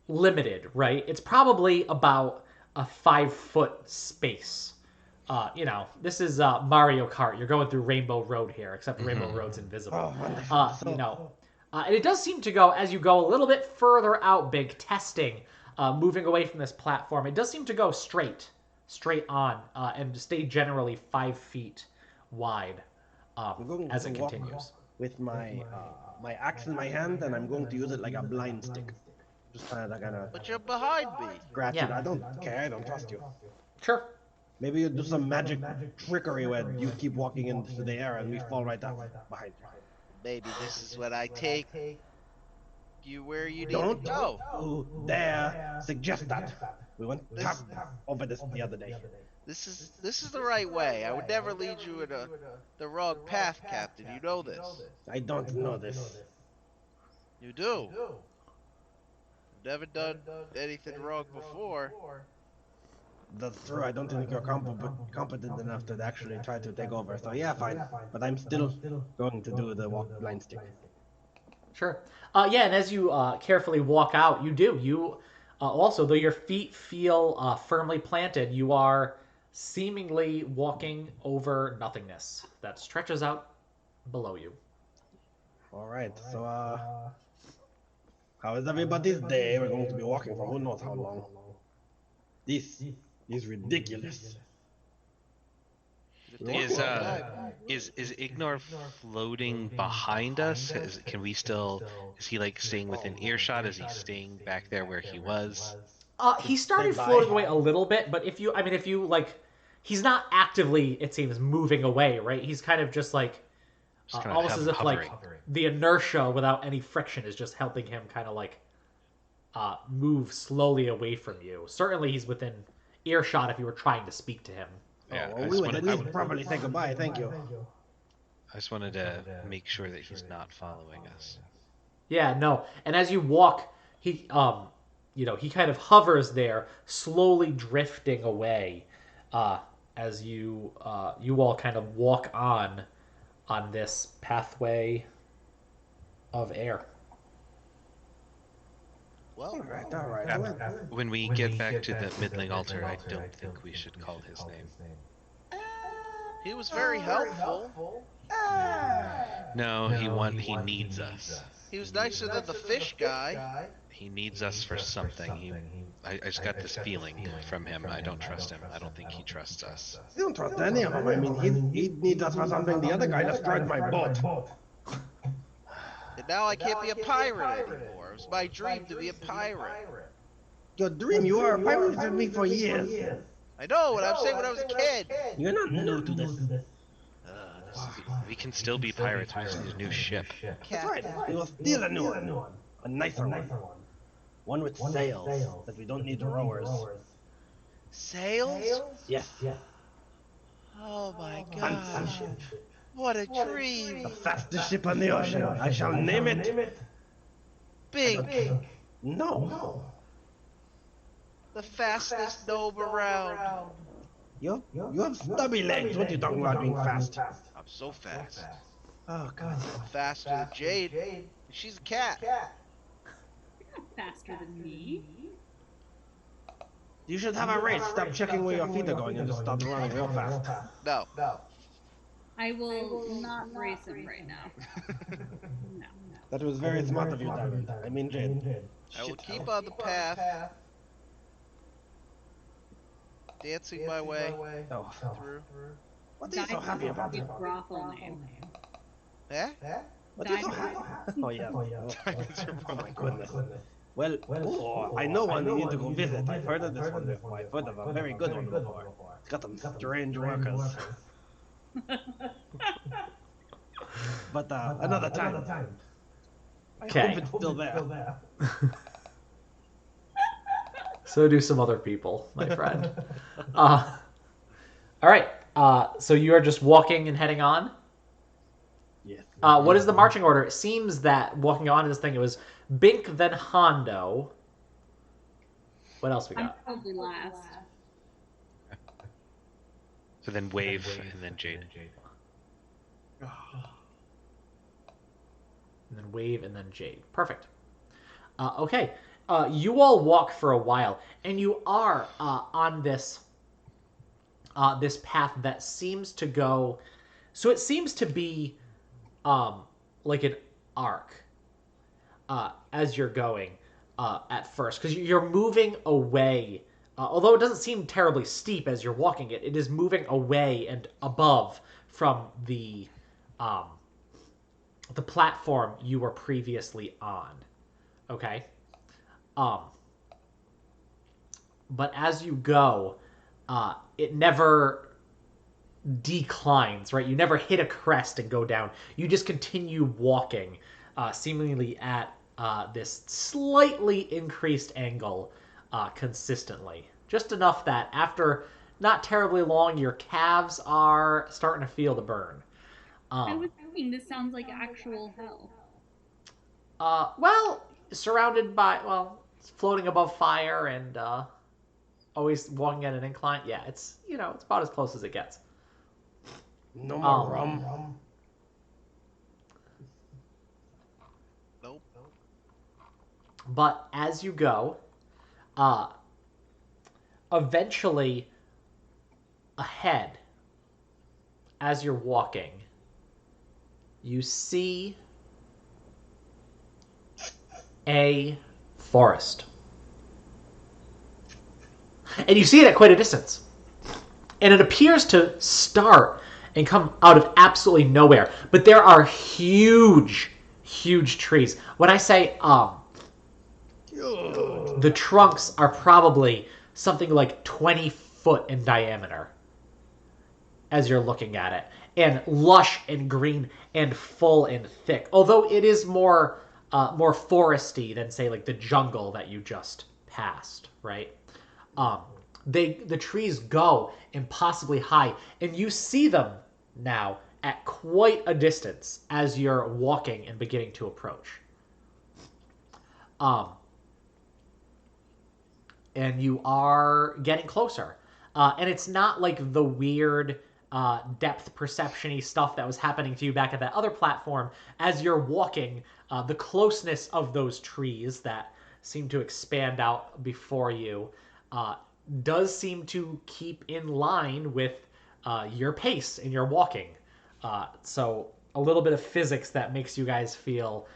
limited, right? It's probably about a 5-foot space. This is Mario Kart. You're going through Rainbow Road here, except Rainbow Road's invisible. Oh, wonderful. And it does seem to go, as you go a little bit further out, Bink, testing, moving away from this platform, it does seem to go straight on, and stay generally 5 feet wide as it continues. With my my axe in my hand, and I'm going to use it like a blind stick. Just kind of But you're behind me. scratch Yeah. it. I don't care. I don't trust you. Sure. Maybe you do some magic trickery where you keep walking into the air and we fall right up behind you. Maybe this is when I take you where you need Don't to go. you dare suggest that. We went top over this the other day. This is the right way. I would never lead you in the wrong path, Captain. You know this. I don't know this. You do. Never done anything wrong before. That's true. I don't think you're competent enough to actually try to take over. So yeah, fine. But I'm still going to do the walk blind stick. Sure. Yeah, and as you carefully walk out, you also, though your feet feel firmly planted, you are seemingly walking over nothingness that stretches out below you. All right. So how is everybody's day? We're going to be walking for who knows how long. This is ridiculous. Is Ignor floating behind us? Is he like staying within earshot? Is he staying back there where he was? He started floating away a little bit, but if you like, he's not actively, it seems, moving away, right? He's kind of just like, Just kinda almost as if hovering. like the inertia without any friction is just helping him kind of like move slowly away from you. Certainly he's within earshot if you were trying to speak to him. Yeah, Oh, well, we would at least probably say goodbye. Thank you. I just wanted to make sure that he's not following us. Yeah, no. And as you walk, he he kind of hovers there, slowly drifting away, as you all kind of walk on this pathway of air. Well, All right. When we get back to the middling altar, I don't think we should call his name. he was very helpful. No, he needs us. He was nicer than the fish guy. He needs us for something. I just got this feeling from him. I don't trust him. I don't think he trusts us. I don't trust any of them. I mean, he needs us for something. The other guy destroyed my boat. And now I can't be a pirate anymore. It was my dream to be a pirate. Your dream. You are a pirate with me for years. I know what I'm saying when I was a kid. You're not new to this. We can still be pirates. We just need a new ship. That's right. We will steal a new one. A nicer one. One with sails that we don't need rowers. Sails? Yes. Oh my Fancy gosh. ship. What a dream. The fastest ship on the ocean. I shall name it. Big. No. The fastest gnome around. You have stubby legs. What are you talking about being fast? I'm so fast. Oh God. I'm faster than Jade. And she's a cat. Faster than me. You should have a race. Stop checking where your feet are going and just start running real fast. No. I will not race him right now. No. That was very smart of you, Diamond. I mean, Jade. I will keep on the path, dancing my way Oh, through. what are you so happy about? His brothel name. Eh? What are you so happy? Oh yeah. Oh my goodness. Well, I know one you need to go visit. I've heard of this one before. I've heard of a very good one before. It's got some strange workers. But another time. I Okay. hope it's still there. So do some other people, my friend. All right. So you are just walking and heading on. Yes. What is the marching order? It seems that walking on this thing, it was Bink, then Hondo. What else we I'm got? probably last. So then Wave, and then Jade. And then Wave, and then Jade. Perfect. Okay. You all walk for a while, and you are on this this path that seems to go. So it seems to be like an arc as you're going at first, because you're moving away. Although it doesn't seem terribly steep as you're walking it, it is moving away and above from the platform you were previously on. Okay. But as you go, it never declines, right? You never hit a crest and go down. You just continue walking, seemingly at this slightly increased angle consistently. Just enough that after not terribly long, your calves are starting to feel the burn. I was thinking this sounds like actual hell. Well, surrounded by, floating above fire and always walking at an incline. Yeah, it's it's about as close as it gets. No more rum. Nope. But as you go, eventually ahead, as you're walking, you see a forest. And you see it at quite a distance. And it appears to start and come out of absolutely nowhere. But there are huge, huge trees. When I say the trunks are probably something like 20 foot in diameter as you're looking at it. And lush and green and full and thick. Although it is more foresty than, say, like the jungle that you just passed, right? The trees go impossibly high, and you see them now at quite a distance as you're walking and beginning to approach. And you are getting closer. And it's not like the weird depth perception-y stuff that was happening to you back at that other platform. As you're walking, the closeness of those trees that seem to expand out before you does seem to keep in line with your pace in your walking. So a little bit of physics that makes you guys feel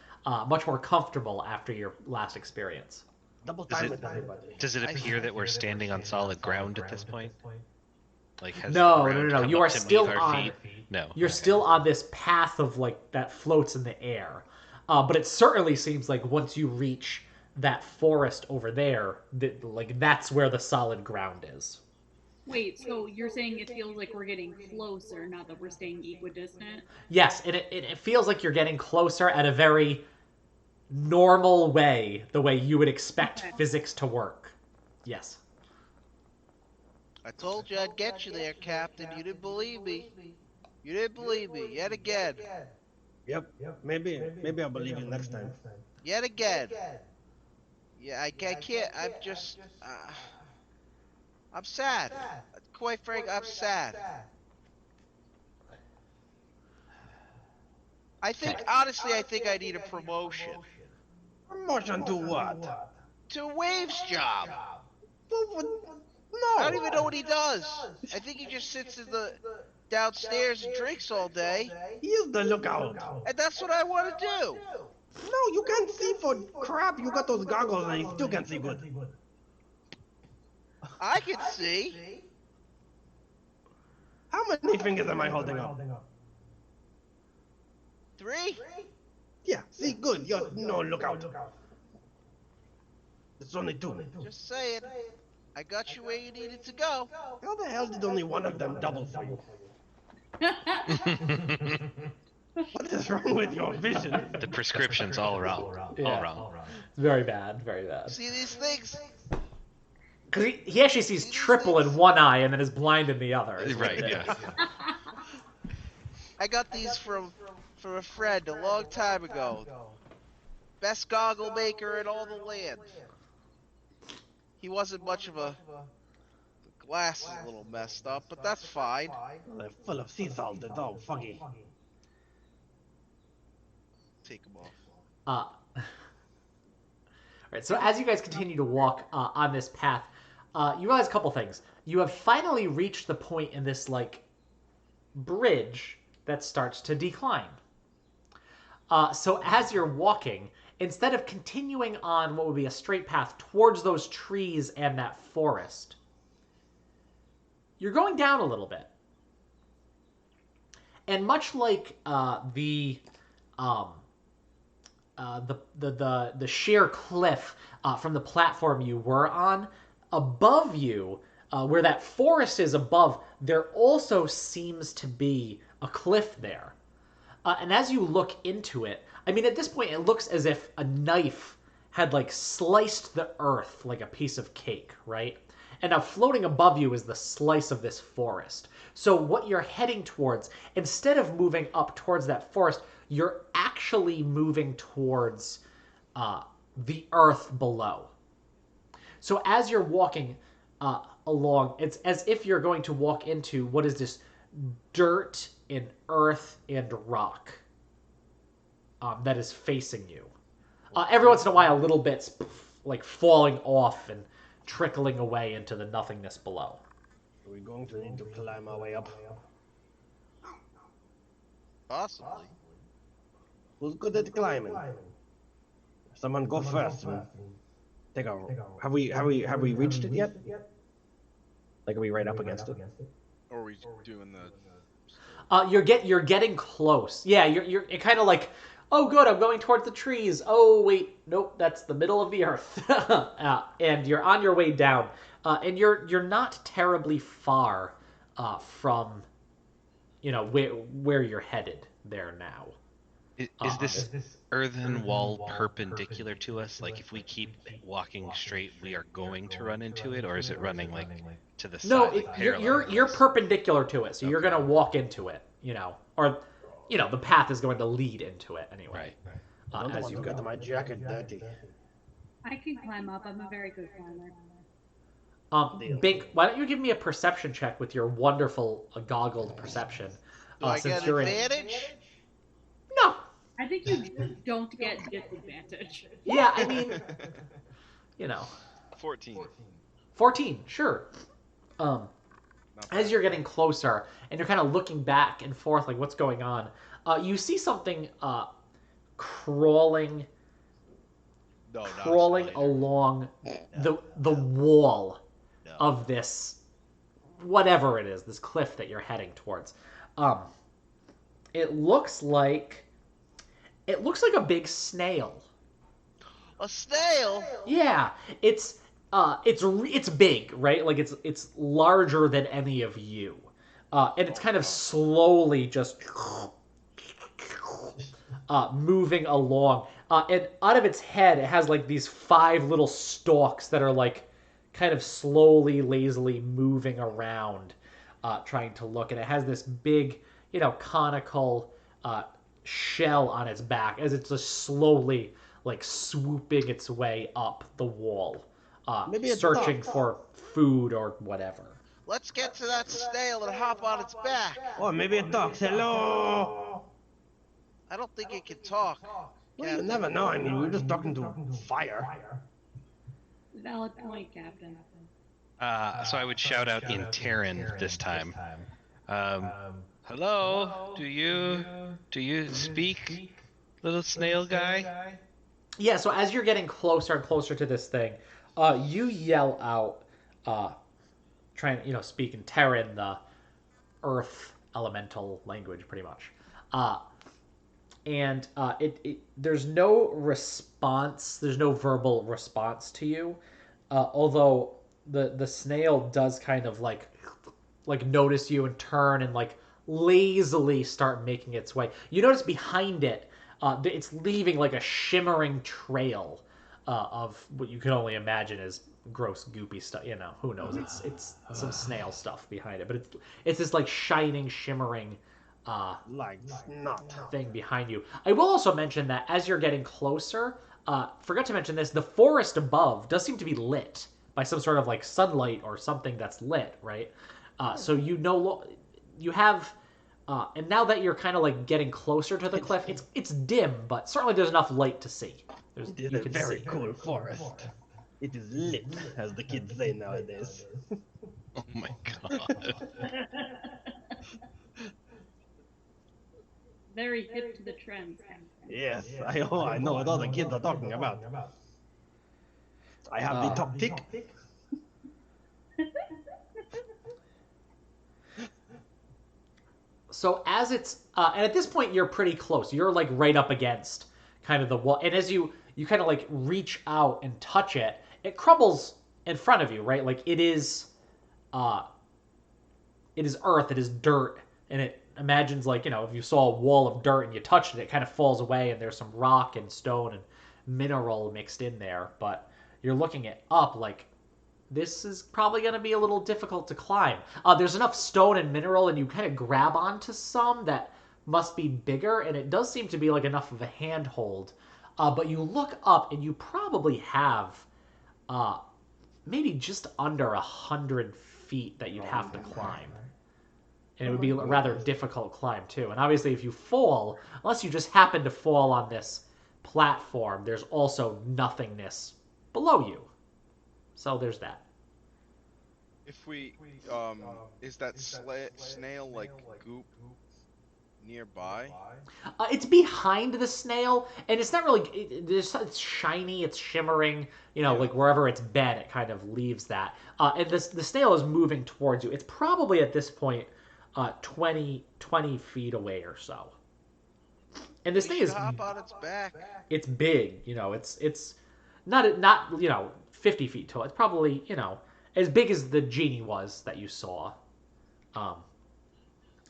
much more comfortable after your last experience. Double time with everybody. Does it appear that we're standing on solid ground at this point? Like has No. the ground come You up are to still meet our on. feet? No. You're okay. still on this path of like that floats in the air, but it certainly seems like once you reach that forest over there, that's where the solid ground is. Wait, so you're saying it feels like we're getting closer, not that we're staying equidistant? Yes, and it feels like you're getting closer at a very normal way, the way you would expect physics to work. Yes. I told you I'd get you there, Captain. You didn't believe me. You didn't believe me. Yet again. Yep. Maybe I'll believe you next time. Yet again. Yeah, I can't. I'm just. I'm sad. quite frank, I'm sad. Honestly, I think I need a promotion. Promotion to what? To Wave's job. No. I don't even know what he does. I think he just sits in the downstairs and drinks all day, He is the lookout. and that's what I want to do. No, you can't see for crap. You got those goggles and you still can't see good. I can see. How many fingers am I holding up? 3? Yeah, see, good. You're no lookout. It's only 2. Just saying. I got you where you needed to go. How the hell did only one of them double for you? What is wrong with your vision? The prescription's all wrong. Yeah. All wrong. It's very bad, very bad. See these things? Because he actually sees triple in one eye and then is blind in the other. is what Right, it is. yeah. I got these from a friend a long time ago. Best goggle maker in all the land. He wasn't much of a... The glass is a little messed up, but that's fine. They're full of sea salt. It's all foggy. Take them off. Alright, so as you guys continue to walk on this path, you realize a couple things. You have finally reached the point in this, like, bridge that starts to decline. So as you're walking, instead of continuing on what would be a straight path towards those trees and that forest, you're going down a little bit. And much like the sheer cliff from the platform you were on, above you, where that forest is above, there also seems to be a cliff there. And as you look into it, I mean, at this point, it looks as if a knife had, like, sliced the earth like a piece of cake, right? And now floating above you is the slice of this forest. So what you're heading towards, instead of moving up towards that forest, you're actually moving towards the earth below. So as you're walking along, it's as if you're going to walk into what is this dirt and earth and rock that is facing you. Every once in a while, little bits like falling off and trickling away into the nothingness below. Are we going to need to climb our way up? Possibly. Who's good at climbing? Someone go first and take a. Have we reached it yet? Like, are we right up against it? Or are we doing the... You're getting close. Yeah, you're kind of like, oh good, I'm going towards the trees. Oh wait, nope, that's the middle of the earth. And you're on your way down. And you're not terribly far from, you know, where you're headed there now. Is this earthen wall perpendicular to us? Like, if we keep walking straight, we are going to run into it, or is it running like to the side? No, like, parallel you're to us? perpendicular to it, so you're gonna walk into it, you know, or you know the path is going to lead into it anyway. Right. I don't As want you to go. get my jacket dirty. I can climb up. I'm a very good climber. Bink, why don't you give me a perception check with your wonderful goggled perception? Do I Since get you're advantage? No. I think you don't get disadvantage. Yeah, I mean, you know, 14. 14, sure. Not As bad. you're getting closer and you're kind of looking back and forth, like what's going on, you see something crawling No, not a crawling spider. along the wall No. of this whatever it is, this cliff that you're heading towards. It looks like a big snail. A snail? Yeah, it's big, right? Like it's larger than any of you, and it's kind of slowly just moving along. And out of its head, it has like these 5 little stalks that are like kind of slowly, lazily moving around, trying to look. And it has this big, you know, conical shell on its back as it's just slowly like swooping its way up the wall, Maybe it's searching duck. for food or whatever. Let's get to that snail and hop on its back. Oh, maybe it talks. Hello. I don't think it can talk. Well, you Captain. never know. I mean, we're just talking to fire. Valid point, Captain. So I would shout out in Terran this time. Hello, do you speak, little snail guy? Yeah, so as you're getting closer and closer to this thing, you yell out, trying, speak in Terran, the Earth elemental language, pretty much. And there's no response. There's no verbal response to you, although the snail does kind of like notice you and turn and like lazily start making its way. You notice behind it, it's leaving like a shimmering trail of what you can only imagine is gross, goopy stuff. Who knows? It's some snail stuff behind it, but it's this like shining, shimmering Like snot. thing behind you. I will also mention that as you're getting closer, forgot to mention this, the forest above does seem to be lit by some sort of like sunlight or something that's lit, right? So you have, and now that you're kind of like getting closer to the cliff, it's dim, but certainly there's enough light to see. It is a very cool forest. It is lit, as the kids say nowadays. Oh my god. Very hip to the trends. Yes, I know what all the kids are talking about. I have the top pick. So as it's, and at this point you're pretty close. You're like right up against kind of the wall, and as you kind of like reach out and touch it, it crumbles in front of you, right? Like it is earth, it is dirt, and it imagines like, if you saw a wall of dirt and you touched it, it kind of falls away, and there's some rock and stone and mineral mixed in there. But you're looking it up like, this is probably going to be a little difficult to climb. There's enough stone and mineral, and you kind of grab onto some that must be bigger, and it does seem to be like enough of a handhold. But you look up, and you probably have maybe just under 100 feet that you'd have to climb. And it would be a rather difficult climb, too. And obviously, if you fall, unless you just happen to fall on this platform, there's also nothingness below you. So there's that. If we, is that snail like goop nearby? It's behind the snail, and it's not really. It's shiny, it's shimmering. Like wherever it's been, it kind of leaves that. And the snail is moving towards you. It's probably at this point 20 feet away or so. And this thing is hop on its back. It's big. It's not 50 feet tall. It's probably as big as the genie was that you saw.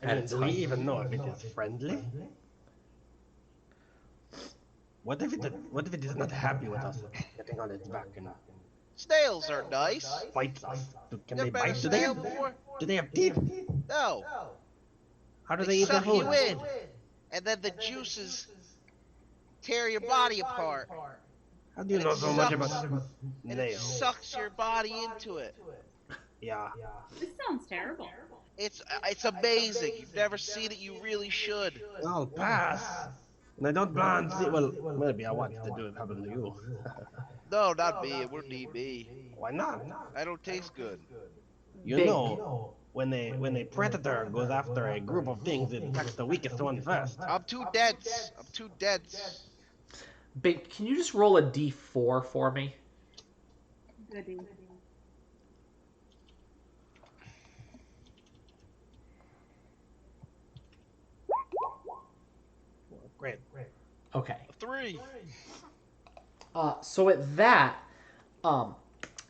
And do we even know if it is friendly? What if it is not happy with us getting on its back and Snails are nice. fights us? Can Never they been a bite? snail before? Do they have teeth? No. How do They they eat their suck you food? in, and then the juices tear your body apart, How do you And know it so much sucks. about and it snails? sucks your body into it. Yeah. This sounds terrible. It's amazing. You've never seen it. You really should. I'll pass. And I don't plan. Well, maybe I want to do it happen to you. No, not me. It wouldn't eat me. Why not? I don't taste good. You know, when a predator goes after a group of things, it attacks the weakest one first. I'm too dense. I'm too dense. Babe, can you just roll a d4 for me? Goody. Great. Okay. 3. So at that,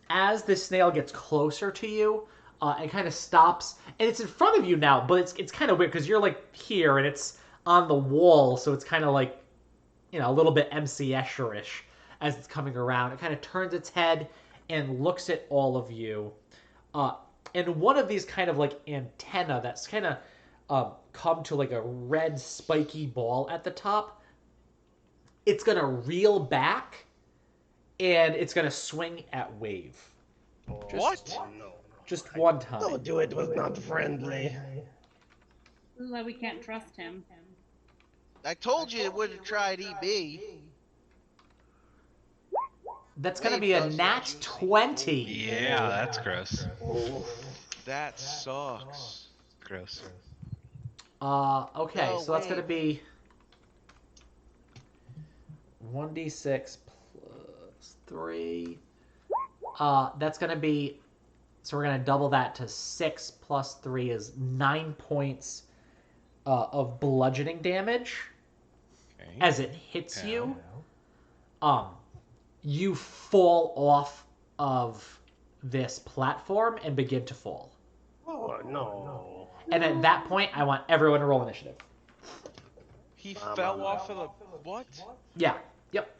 as the snail gets closer to you, it kind of stops, and it's in front of you now, but it's kind of weird because you're like here, and it's on the wall, so it's kind of like, a little bit MC Escher-ish as it's coming around. It kind of turns its head and looks at all of you, and one of these kind of like antenna that's kind of come to like a red spiky ball at the top, it's gonna reel back, and it's gonna swing at Wave. What? Just one time. Told you it was not friendly. This is why we can't trust him. I told you it would have tried EB. That's gonna Wave be a does nat what you say. 20. Yeah, that's gross. That sucks. Gross. Okay, No, so that's gonna wait. be 1d6 plus 3. That's gonna be, so we're gonna double that to 6 plus 3 is 9 points of bludgeoning damage Okay. as it hits Yeah. you. You fall off of this platform and begin to fall. Oh no. And at that point, I want everyone to roll initiative. He fell off of the what? Yeah. Yep.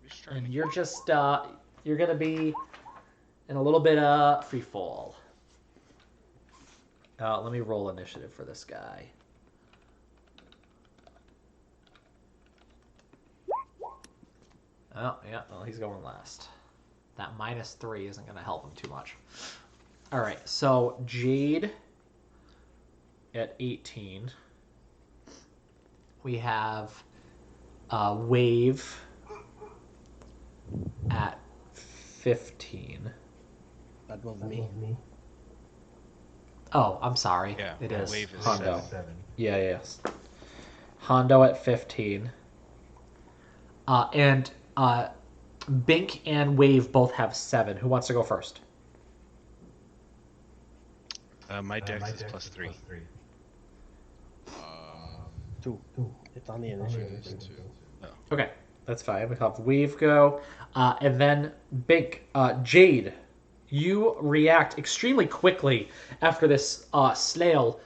Just trying And to you're just you're gonna be in a little bit of free fall. Let me roll initiative for this guy. Oh yeah, well he's going last. That -3 isn't gonna help him too much. All right, so Jade at 18. We have Wave at 15. That was me. Oh, I'm sorry. Yeah, It is Wave is Hondo. 7. Yeah, yes. Hondo at 15. And Bink and Wave both have 7. Who wants to go first? My dex is +3. Two. It's on the initiative. Okay, that's fine. We have Wave go. And then Bink. Jade, you react extremely quickly after this snail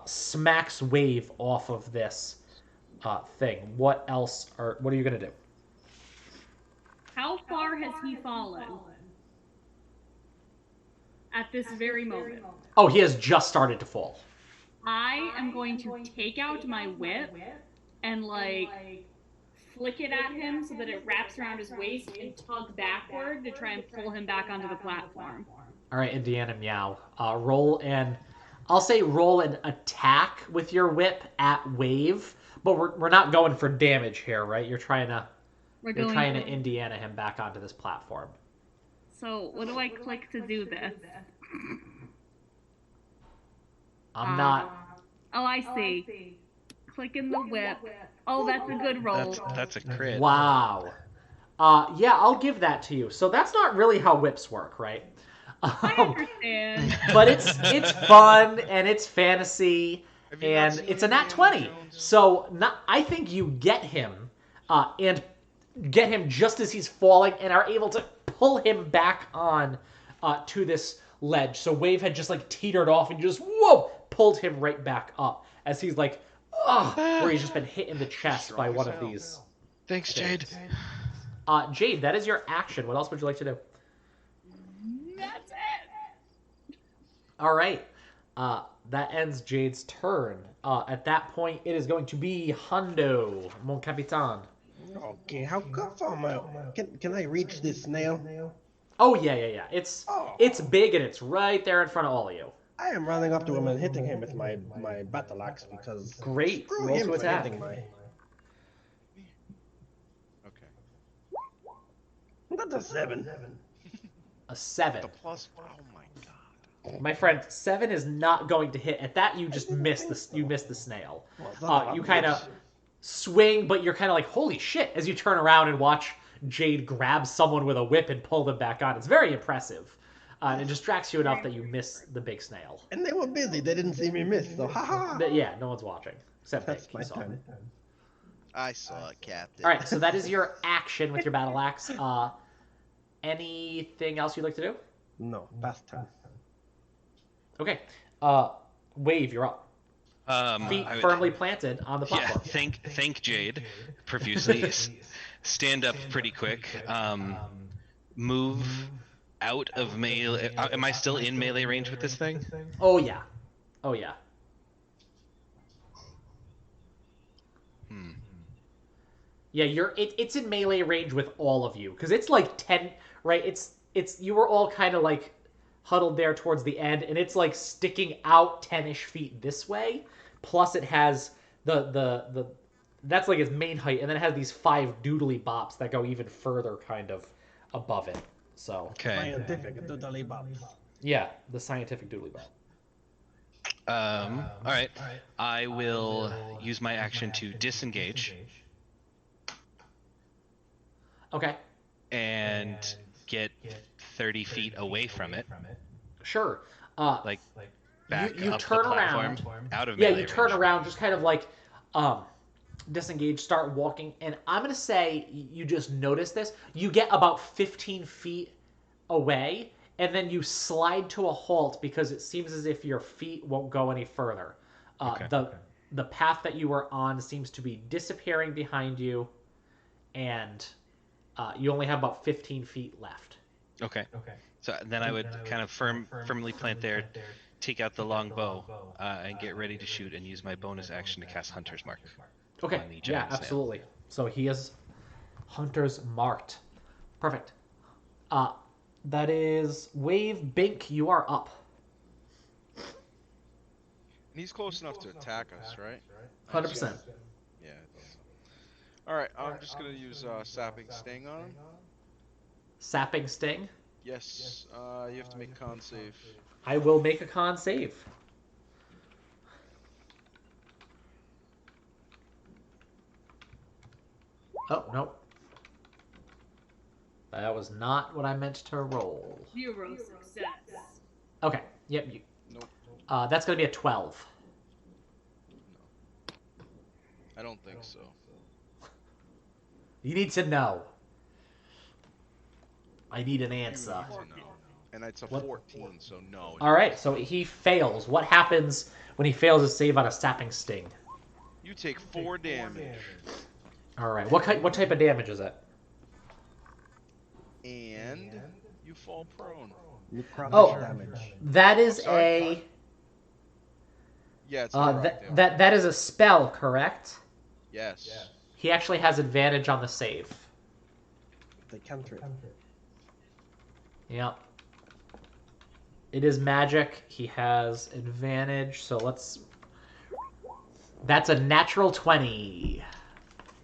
smacks Wave off of this thing. What are you going to do? How far has he fallen? At this very moment. Oh, he has just started to fall. I am going to take out my whip and flick it at him so that it wraps around his waist and tug backward to try and pull him back onto the platform. All right, Indiana Meow. Roll an attack with your whip at Wave, but we're not going for damage here, right? You're trying to Indiana him back onto this platform. So what do I click to do this? I'm not. Oh, I see. Click in the whip. Oh, that's a good roll. That's a crit. Wow. Yeah, I'll give that to you. So that's not really how whips work, right? I understand. But it's fun and it's fantasy Have you not and seen it's a nat Indiana 20. Jones? So I think you get him and get him just as he's falling and are able to pull him back on to this ledge. So Wave had just teetered off and you just pulled him right back up as he's where he's just been hit in the chest by one of these. Thanks, Jade. Jade, that is your action. What else would you like to do? That's it. All right. That ends Jade's turn. At that point, it is going to be Hondo, mon capitan. Okay, how far can I reach this snail? Oh yeah. It's big and it's right there in front of all of you. I am running up to him and hitting him with my battle axe because Great. screw Roll him to for attack. hitting my. Okay. That's a 7. A 7. The plus. Oh my god. My friend, 7 is not going to hit. At that, you just missed the snail. You kind of swing, but you're kind of holy shit, as you turn around and watch Jade grab someone with a whip and pull them back on. It's very impressive. And it distracts you enough that you miss the big snail. And they were busy. They didn't see me miss. So haha. But yeah, no one's watching. Except That's Bink. my You saw turn. it. I saw it, Captain. All right, so that is your action with your battle axe. Anything else you'd like to do? No, fast turn. Okay. Wave, you're up. Feet firmly planted on the Yeah, platform. thank Jade profusely. Stand up pretty quick. Move out of melee. Am I still in melee range with this thing? Oh yeah. Oh yeah. Yeah, it's in melee range with all of you because it's 10, right? you were all kind of like huddled there towards the end, and it's like sticking out 10-ish feet this way. Plus, it has the that's like its main height, and then it has these 5 doodly bops that go even further, kind of above it. So Okay. Scientific totally bops. yeah, the scientific doodly bop. All right. I will use my action to disengage Okay, and get 30 feet away from it, sure. like back you up turn the platform, around. out of Yeah, melee you turn range. around, just kind of like disengage, start walking, and I'm gonna say you just notice this. You get about 15 feet away, and then you slide to a halt because it seems as if your feet won't go any further. Okay. The path that you were on seems to be disappearing behind you, and you only have about 15 feet left. Okay. So then I would kind of firmly plant there, take out the long bow, and get ready to shoot, and use my bonus action to cast Hunter's Mark. Okay, On the yeah, giant snail. absolutely. So he is Hunter's marked. Perfect. That is Wave. Bink, you are up. And he's close enough to attack us, right? 100%. Yeah. Alright, I'm just gonna use Sapping Sting on him. Sapping Sting. Yes, you have to make a con save. I will make a con save. Oh, nope. That was not what I meant to roll. 0 success. Okay, yep. Nope. That's going to be a 12. I don't think so. You need to know. I need an You answer. need to know. And it's a What? 14, so no. All right, so he fails. What happens when he fails a save on a Sapping Sting? You take 4 damage. All right, what type of damage is it? And you fall prone. Necrotic Oh. damage. That is Sorry? a Yeah, it's correct. that is a spell, correct? Yes. He actually has advantage on the save. The cantrip. Yep. It is magic. He has advantage, so let's... That's a natural 20.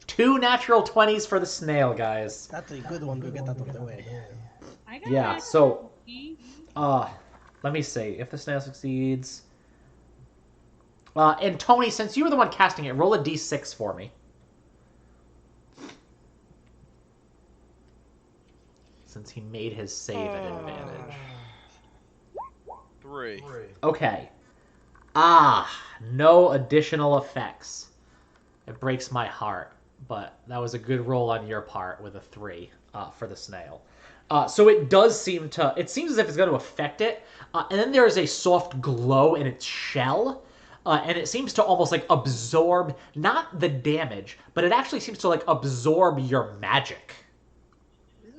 2 natural 20s for the snail, guys. That's a good one to get out of the way. I got Yeah, an so... XP. Let me see. If the snail succeeds... and Tony, since you were the one casting it, roll a d6 for me. Since he made his save at advantage. 3. Okay. No additional effects. It breaks my heart, but that was a good roll on your part with a 3 for the snail. So it does seem to... It seems as if it's going to affect it. And then there is a soft glow in its shell. And it seems to almost like absorb, not the damage, but it actually seems to like absorb your magic.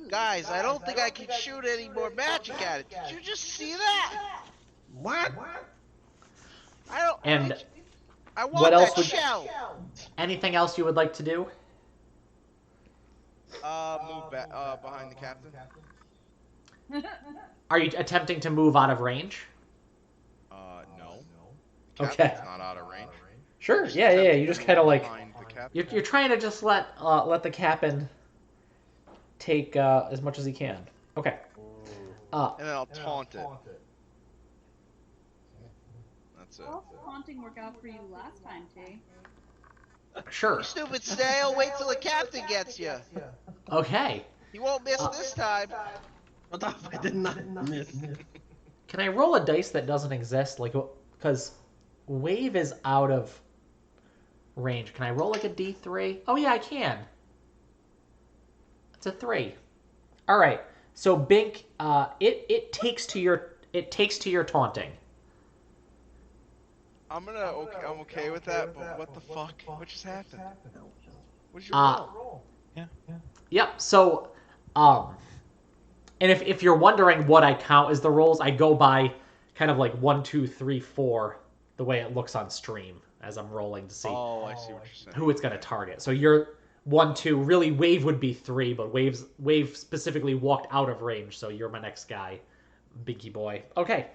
Guys, I don't think I can shoot any more magic at it. Did you just see that? What? I don't. And I want what else that would- shell. anything else you would like to do? Move back behind the captain. Are you attempting to move out of range? No. Okay. Captain's not out of range. Sure. Just Yeah. attempting You to just move kind of like behind the captain. you're trying to just let the captain take as much as he can. Okay. And then I'll taunt it. That's it. How's haunting work out for you last time, T? Sure. Stupid snail, wait till the captain gets you. Okay. He won't miss this time. What the f- I did not miss. Can I roll a dice that doesn't exist? Like, because wave is out of range. Can I roll like a d3? Oh yeah, I can. It's a 3. All right. So Bink, it takes to your taunting. I'm okay with that, but what the fuck? What just happened? What'd you Uh, roll? Yep. So, and if you're wondering what I count as the rolls, I go by kind of like 1, 2, 3, 4, the way it looks on stream as I'm rolling to see Oh, I see what you're saying. who it's going to target. So 1, 2. Really, Wave would be 3, but Wave specifically walked out of range, so you're my next guy, Binky boy. Okay.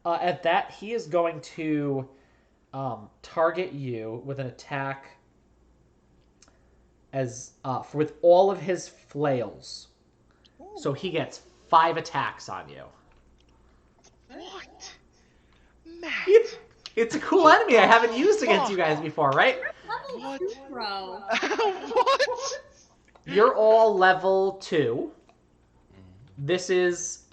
At that, he is going to target you with an attack as with all of his flails. So he gets 5 attacks on you. What? Matt. It's a cool enemy I haven't used against you guys before, right? Level What? 2, bro. What? You're all level 2. This is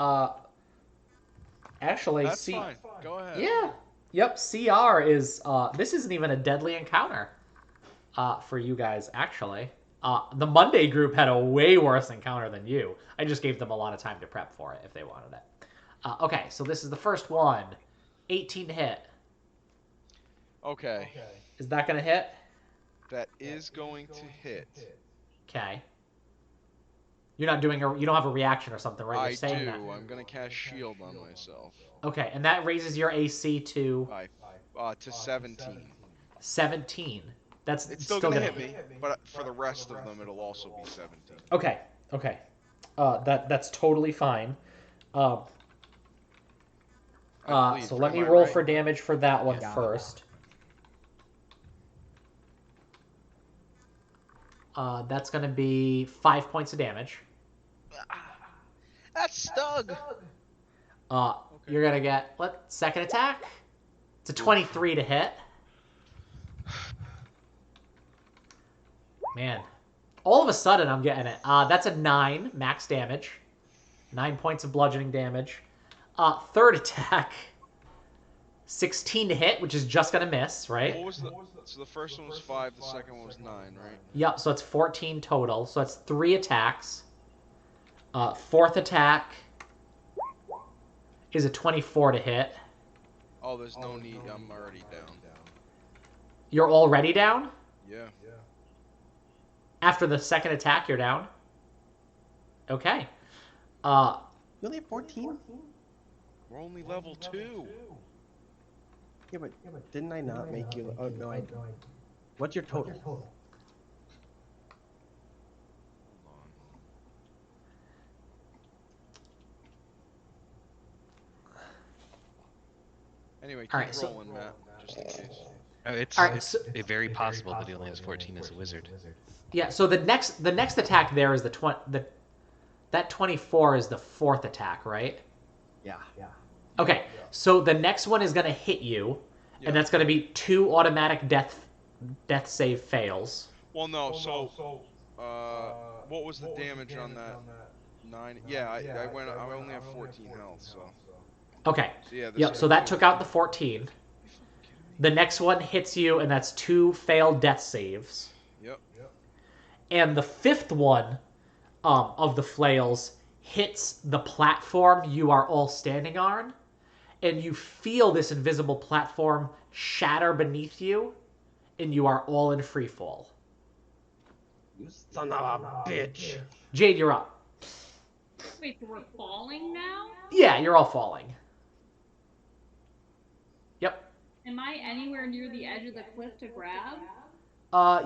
actually That's fine. Go ahead. Yeah. Yep, CR is this isn't even a deadly encounter for you guys actually. The Monday group had a way worse encounter than you. I just gave them a lot of time to prep for it if they wanted it. Okay, so this is the first one. 18 to hit. Okay. Is that going to hit? That is going to hit. Okay. You're not doing you don't have a reaction or something, right? You're I saying do. that. I'm gonna cast shield on myself. Okay, and that raises your AC to To 17. 17. That's It's still gonna hit me, but for the rest of them, it'll also be 17. Okay. Okay. That's totally fine. I bleed So through let me my roll right. for damage for that one first. That's going to be 5 points of damage. That's Stug. You're going to get, second attack? It's a 23 to hit. Man. All of a sudden, I'm getting it. That's a 9 max damage. 9 points of bludgeoning damage. Third attack. 16 to hit, which is just going to miss, right? What was so the first one was 5, the second one was 9, right? Yep, so it's 14 total. So that's 3 attacks. Fourth attack is a 24 to hit. Oh, there's no need. I'm already down. You're already down? Yeah. After the second attack, you're down? Okay. You only have 14? We're only level 2. Yeah, but didn't I not make you? Oh no, I. What's your total? Hold on. Anyway, keep Alright, so- rolling, Matt, just in case. It's, Alright, it's so- very possible that he only has 14 as a wizard. Yeah, so the next attack there is that 24 is the fourth attack, right? Yeah. Okay, so the next one is going to hit you, Yeah. and that's going to be 2 automatic death save fails. Well, no, so, what was the damage on that? 9? Yeah, I only have 14 health, so. Okay. So yeah, this Yep, is so that cool. took out the 14. The next one hits you, and that's 2 failed death saves. Yep. And the fifth one of the flails hits the platform you are all standing on, and you feel this invisible platform shatter beneath you, and you are all in free fall. You son of a bitch. Jade, you're up. Wait, so we're falling now? Yeah, you're all falling. Yep. Am I anywhere near the edge of the cliff to grab?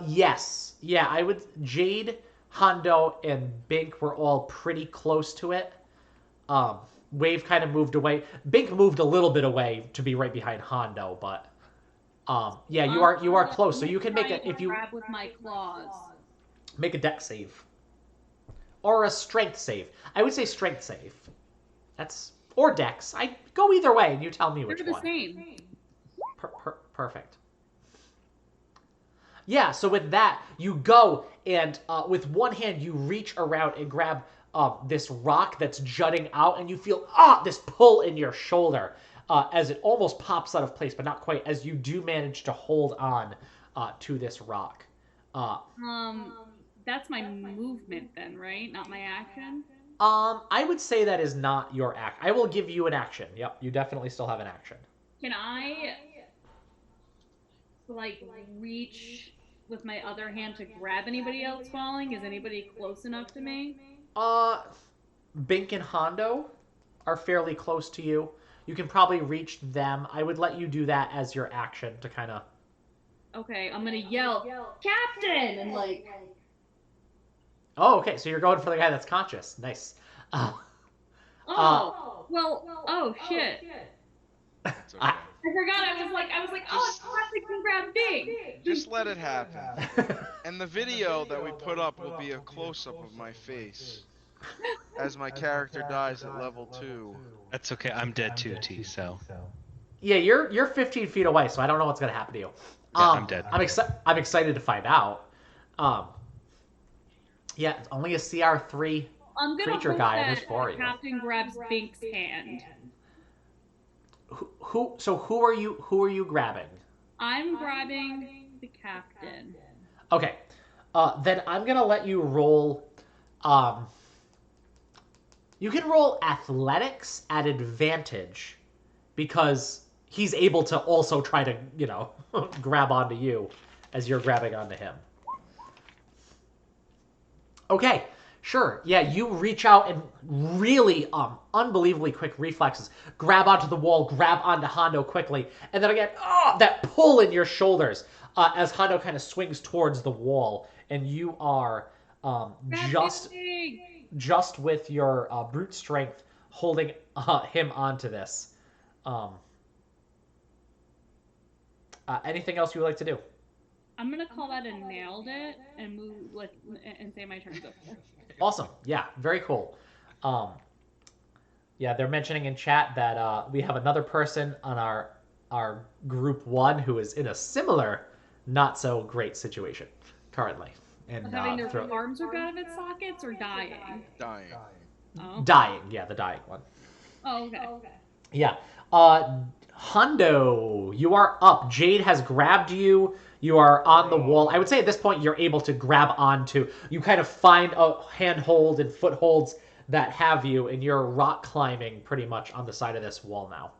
Yes. Yeah, I would. Jade, Hondo, and Bink were all pretty close to it. Wave kind of moved away. Bink moved a little bit away to be right behind Hondo, but yeah, you are close. So you can make it if you grab with my claws. make a dex save or a strength save. I would say strength save. That's or dex. I go either way, and you tell me They're which the one. same. Perfect. Yeah, so with that, you go and with one hand you reach around and grab this rock that's jutting out, and you feel this pull in your shoulder as it almost pops out of place, but not quite, as you do manage to hold on to this rock. That's my movement then, right? Not my action? I would say that is not your act. I will give you an action. Yep, you definitely still have an action. Can I, like, reach with my other hand to grab anybody else falling? Is anybody close enough to me? Bink and Hondo are fairly close to you. You can probably reach them. I would let you do that as your action to kind of... Okay, I'm gonna yell, Captain! And, like, Oh, okay. So you're going for the guy that's conscious. Nice. Oh shit. It's okay. I- I forgot. I was like, oh, I can grab Big. Just let it happen. And the video that we put up will be a close-up of my face as my character dies at level 2. That's okay. I'm dead too, T. So Yeah, you're 15 feet away, so I don't know what's gonna happen to you. Yeah, I'm dead. I'm excited to find out. Yeah, it's only a CR3 I'm gonna creature hope guy that is for you. Captain grabs Bink's hand. Who are you grabbing? I'm grabbing the captain. Okay, then I'm gonna let you roll. You can roll athletics at advantage because he's able to also try to grab onto you as you're grabbing onto him. Okay, sure. Yeah, you reach out and really unbelievably quick reflexes. Grab onto the wall, grab onto Hondo quickly, and then again, that pull in your shoulders as Hondo kind of swings towards the wall, and you are just with your brute strength holding him onto this. Anything else you would like to do? I'm gonna call that a nailed it and move and say my turn's over. Awesome. Yeah, very cool. Yeah, they're mentioning in chat that we have another person on our group 1 who is in a similar, not so great situation currently, and Having their arms ripped out of its sockets or dying. Dying. Oh. dying. Yeah, the dying one. Oh, okay. Yeah. Hondo, you are up. Jade has grabbed you. You are on the wall. I would say at this point you're able to grab onto. You kind of find a handhold and footholds that have you, and you're rock climbing pretty much on the side of this wall now.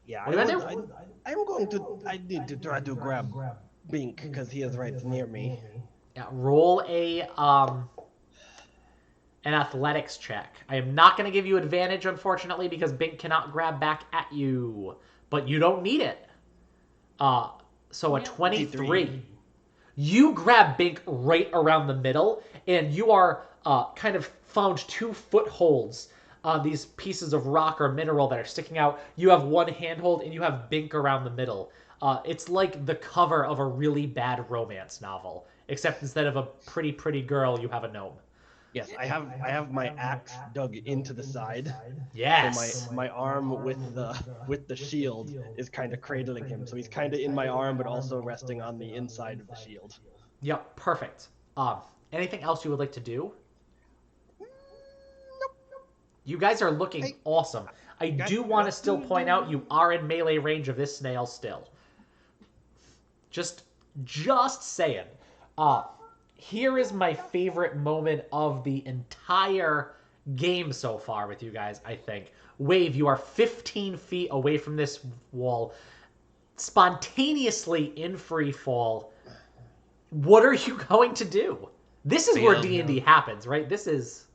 Yeah, What do you want to do? I'm going to. I need to try to grab Bink because he is right near me. Yeah, roll an athletics check. I am not going to give you advantage, unfortunately, because Bink cannot grab back at you, but you don't need it. So a 23. You grab Bink right around the middle, and you are kind of found 2 footholds on these pieces of rock or mineral that are sticking out. You have one handhold, and you have Bink around the middle. It's like the cover of a really bad romance novel, except instead of a pretty girl, you have a gnome. Yes, I have my axe dug into the side. Yes. So my arm with the shield is kind of cradling him. So he's kind of in my arm, but also resting on the inside of the shield. Yep, perfect. Anything else you would like to do? You guys are looking awesome. I do want to still point out you are in melee range of this snail still. Just saying. Here is my favorite moment of the entire game so far with you guys, I think. Wave, you are 15 feet away from this wall, spontaneously in free fall. What are you going to do? This is where D&D happens, right? This is...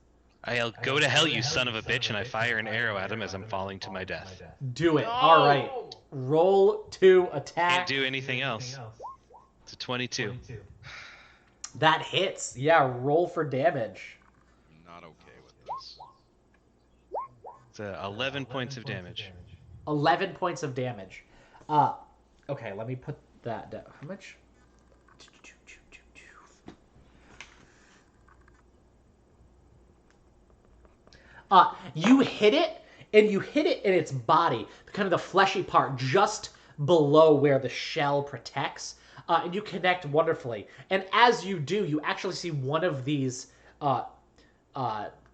I yell, "Go to hell, you son of a bitch!" and I fire an arrow at him as I'm falling to my death. Do it. All right. Roll to attack. Can't do anything else. It's a 22. That hits. Yeah, roll for damage. Not okay with this. It's 11 points of damage. 11 points of damage. Okay, let me put that down. How much? You hit it, and you hit it in its body, kind of the fleshy part just below where the shell protects, and you connect wonderfully. And as you do, you actually see one of these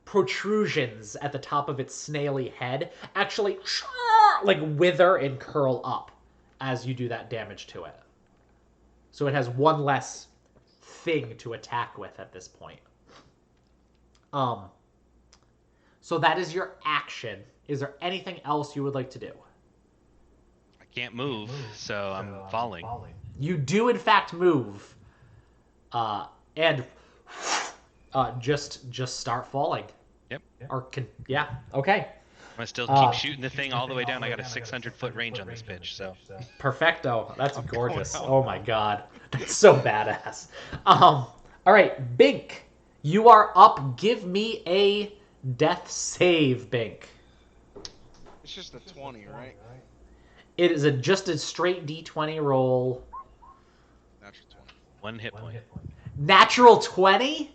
protrusions at the top of its snaily head actually like wither and curl up as you do that damage to it. So it has one less thing to attack with at this point. So that is your action. Is there anything else you would like to do? I can't move, so I'm falling. You do in fact move, and just start falling. Yep. Or yeah. Okay. I'm gonna still keep shooting the thing all the way down. I got a 600-foot range on this bitch, so. Perfecto. That's gorgeous. Oh my god, that's so badass. All right, Bink, You are up. Give me a death save, Bink. It's just a 20, right? It is just a straight D20 roll. Natural 20. 1 hit point. Natural 20?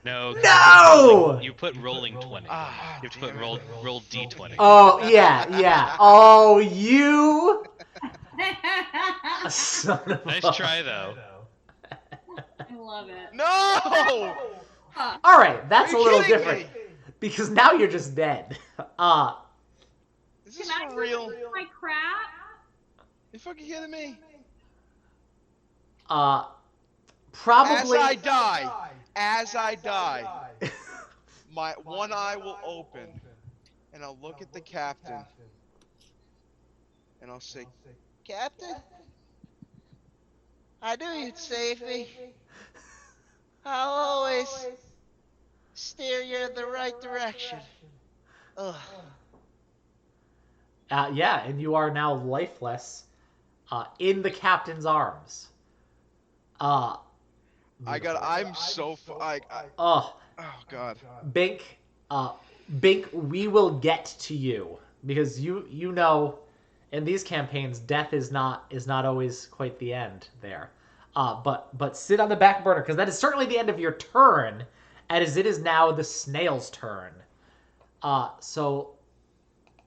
No. No! You put rolling 20. Ah, You have to put damn roll it. D20. Oh, yeah. Oh, you... Son of Nice a- try though. I love it. No! All right, that's Are a you little kidding different. me? Because now you're just dead. Is this Can I for real? take my crap? You fucking kidding me? Probably... As I die, my one eye will open, and I'll look at the captain, and I'll say, Captain, I knew you'd save me. I'll always steer you in the right direction. Ugh. Yeah, and you are now lifeless in the captain's arms. I'm so, Oh, oh god. Bink, Bink, we will get to you because you know, in these campaigns, death is not always quite the end there. But sit on the back burner because that is certainly the end of your turn, as it is now the snail's turn. So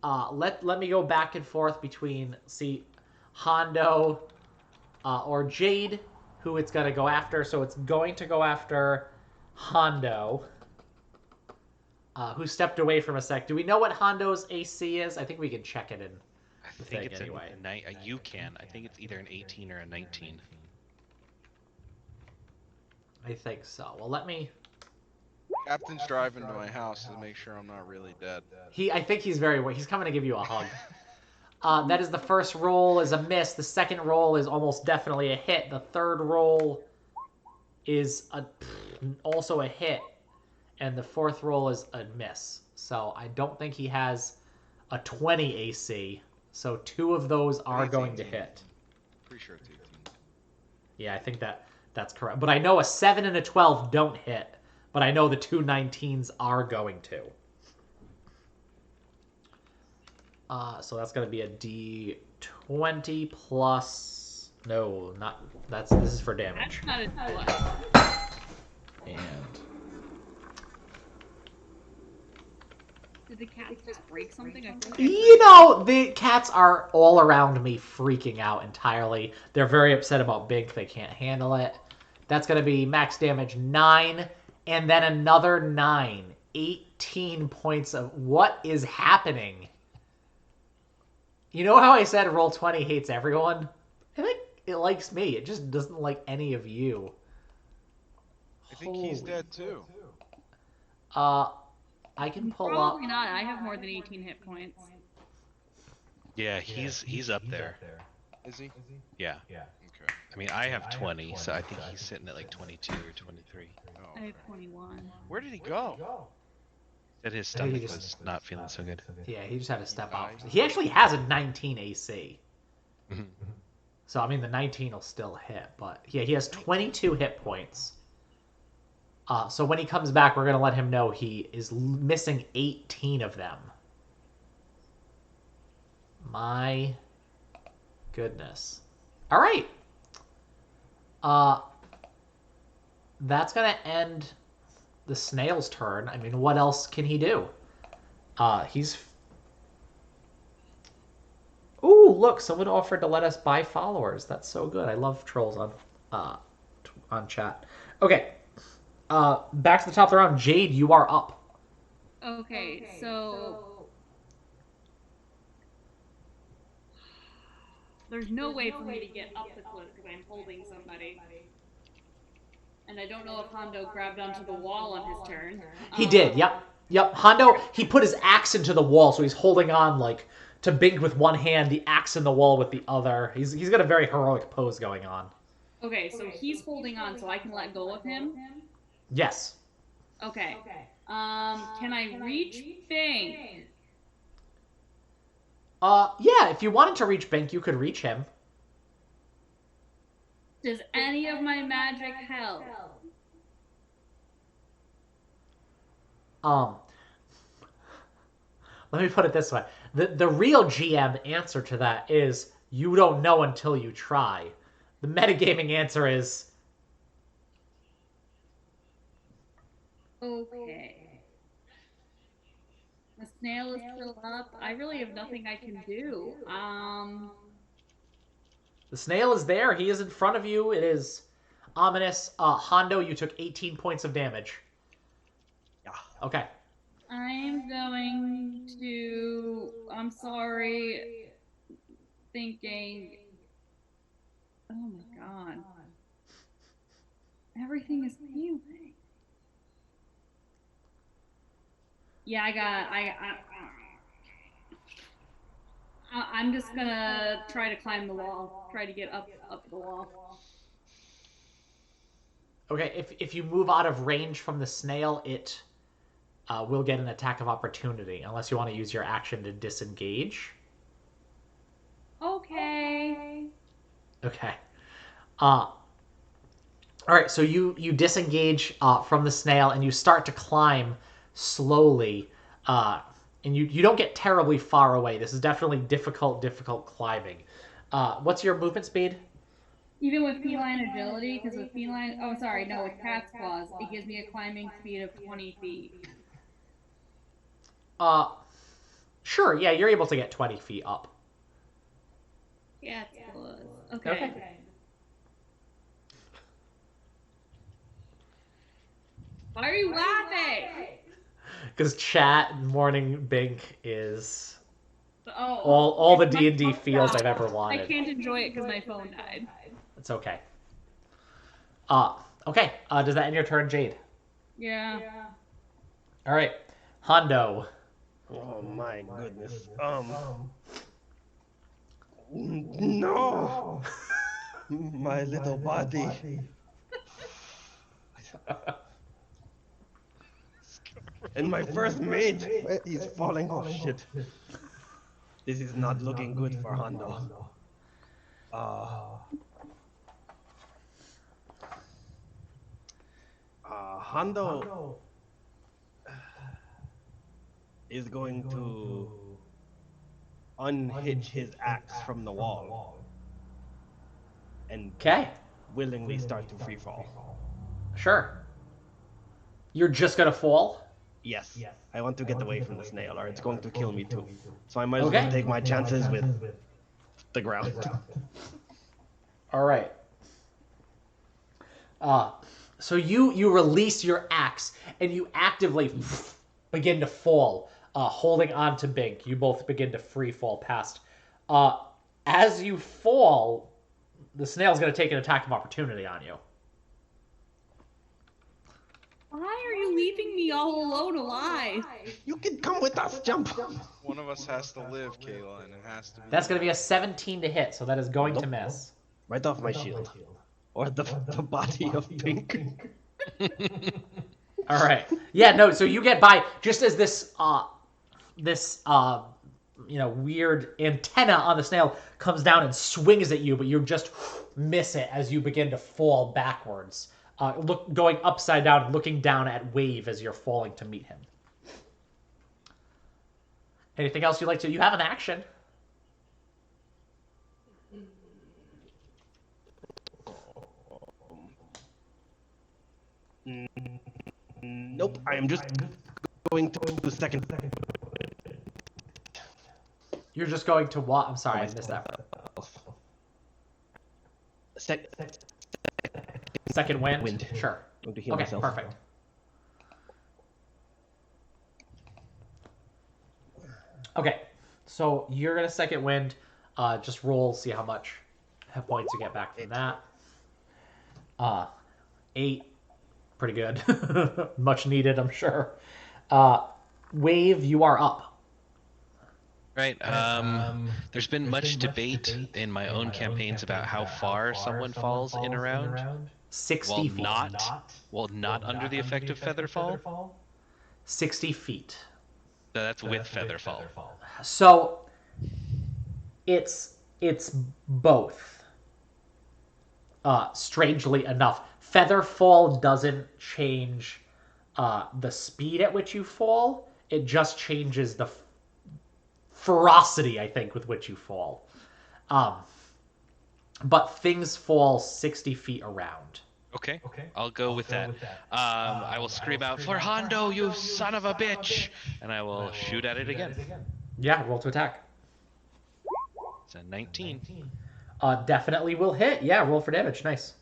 let me go back and forth between Hondo or Jade, who it's gonna go after. So it's going to go after Hondo. Who stepped away from a sec. Do we know what Hondo's AC is? I think we can check it in I the think thing it's anyway. you can. I think it's either an 18 or a 19. I think so. Well, let me... Captain's driving to my house to make sure I'm not really dead. I think he's he's coming to give you a hug. That is the first roll is a miss. The second roll is almost definitely a hit. The third roll is also a hit. And the fourth roll is a miss. So I don't think he has a 20 AC. So 2 of those are going to hit. Pretty sure it's 18. Yeah, I think that's correct. But I know a 7 and a 12 don't hit. But I know the 2 19s are going to. So that's going to be a D20 plus... No, not... This is for damage. That's not a And... Did the cat just break something? I think You know, the cats are all around me freaking out entirely. They're very upset about Bink. They can't handle it. That's going to be max damage 9, and then another 9. 18 points of... What is happening? You know how I said Roll20 hates everyone? I think it likes me. It just doesn't like any of you. I think he's Holy- dead too. I can pull up... Probably not. I have more than 18 hit points. Yeah, he's up there. Is he? Yeah. Okay. I mean, I have 20, so I think he's sitting at like 22 or 23. Oh, I have 21. where did he go? Said his I think he stomach just- was not feeling so good. Yeah, he just had to step out. died. He actually has a 19 AC. Mhm. So, I mean, the 19 will still hit. But, yeah, he has 22 hit points. So when he comes back, we're going to let him know he is missing 18 of them. My goodness. All right. That's going to end the snail's turn. I mean, what else can he do? He's... Ooh, look, someone offered to let us buy followers. That's so good. I love trolls on chat. Okay. Back to the top of the round. Jade, you are up. Okay, so there's no way for me to get up the cliff because I'm holding somebody. And I don't know if Hondo grabbed onto the wall on his turn. He did, yep. Hondo, he put his axe into the wall, so he's holding on, like, to Bink with one hand, the axe in the wall with the other. He's got a very heroic pose going on. Okay, so he's holding on, so I can let go of him. Yes. Okay. Can I reach Bink? Yeah, if you wanted to reach Bink, you could reach him. Does any of my magic help? Um, let me put it this way: the real GM answer to that is you don't know until you try. The metagaming answer is Okay. The snail is still up. I really have nothing I can do. the snail is there. He is in front of you. It is ominous. Hondo, you took 18 points of damage. Yeah. Okay. I'm going to. I'm sorry. Thinking. Oh my god. Everything is healing. Yeah, I'm just gonna try to climb the wall. Try to get up the wall. Okay, if you move out of range from the snail, it will get an attack of opportunity, unless you want to use your action to disengage. Okay. Okay. All right, so you disengage from the snail, and you start to climb slowly. And you don't get terribly far away. This is definitely difficult climbing. What's your movement speed? Even with feline agility, because with feline, oh sorry, no, with cat's claws, it gives me a climbing speed of 20 feet. Uh, sure, yeah, you're able to get 20 feet up. Cat's claws. Okay. Okay. Why are you laughing? Because chat Morning Bink is Oh, all the my D&D phone feels died. I've ever I wanted. can't enjoy it because my phone died. It's okay. Okay. Does that end your turn, Jade? Yeah. All right. Hondo. Oh my goodness. No. My little body. And my first mate. He's falling. Oh shit. This is not looking good for Hondo. Hondo is going to unhitch his axe from the wall and Okay. willingly start to free fall. Sure. You're just gonna fall? Yes, I want to get away from the snail, or it's going to kill me too. So I might as Okay. well take my chances with the ground. All right. So you release your axe and you actively begin to fall, holding on to Bink. You both begin to free fall past. As you fall, the snail's going to take an attack of opportunity on you. Why are you leaving me all alone alive? You can come with us, jump! One of us has to live, Kayla, and it has to be. That's going to be a 17 to hit, so that is going to Nope. miss. Right off my shield. Or the body of Pink. All right. Yeah, no, so you get by just as this weird antenna on the snail comes down and swings at you, but you just miss it as you begin to fall backwards. Going upside down and looking down at Wave as you're falling to meet him. Anything else you'd like to? You have an action. Nope, I am just going to the second. You're just going to what? I'm sorry, I missed that. Second wind? Sure. Going to heal Okay, myself. perfect. Okay, so you're gonna second wind. Just roll, see how much hit points you get back from that. 8. Pretty good. Much needed, I'm sure. Wave, you are up. Right. There's been much debate in my own campaigns about how far someone falls in a round. 60 feet. Not under the effect of Featherfall. 60 feet. So that's with Featherfall. So it's both. Strangely enough, Featherfall doesn't change the speed at which you fall. It just changes the ferocity, I think, with which you fall. But things fall 60 feet around. Okay, I'll go with that. I will scream out, "For Hondo, you son of a bitch!" And I will shoot at it again. Yeah, roll to attack. It's a 19. Definitely will hit. Yeah, roll for damage. Nice.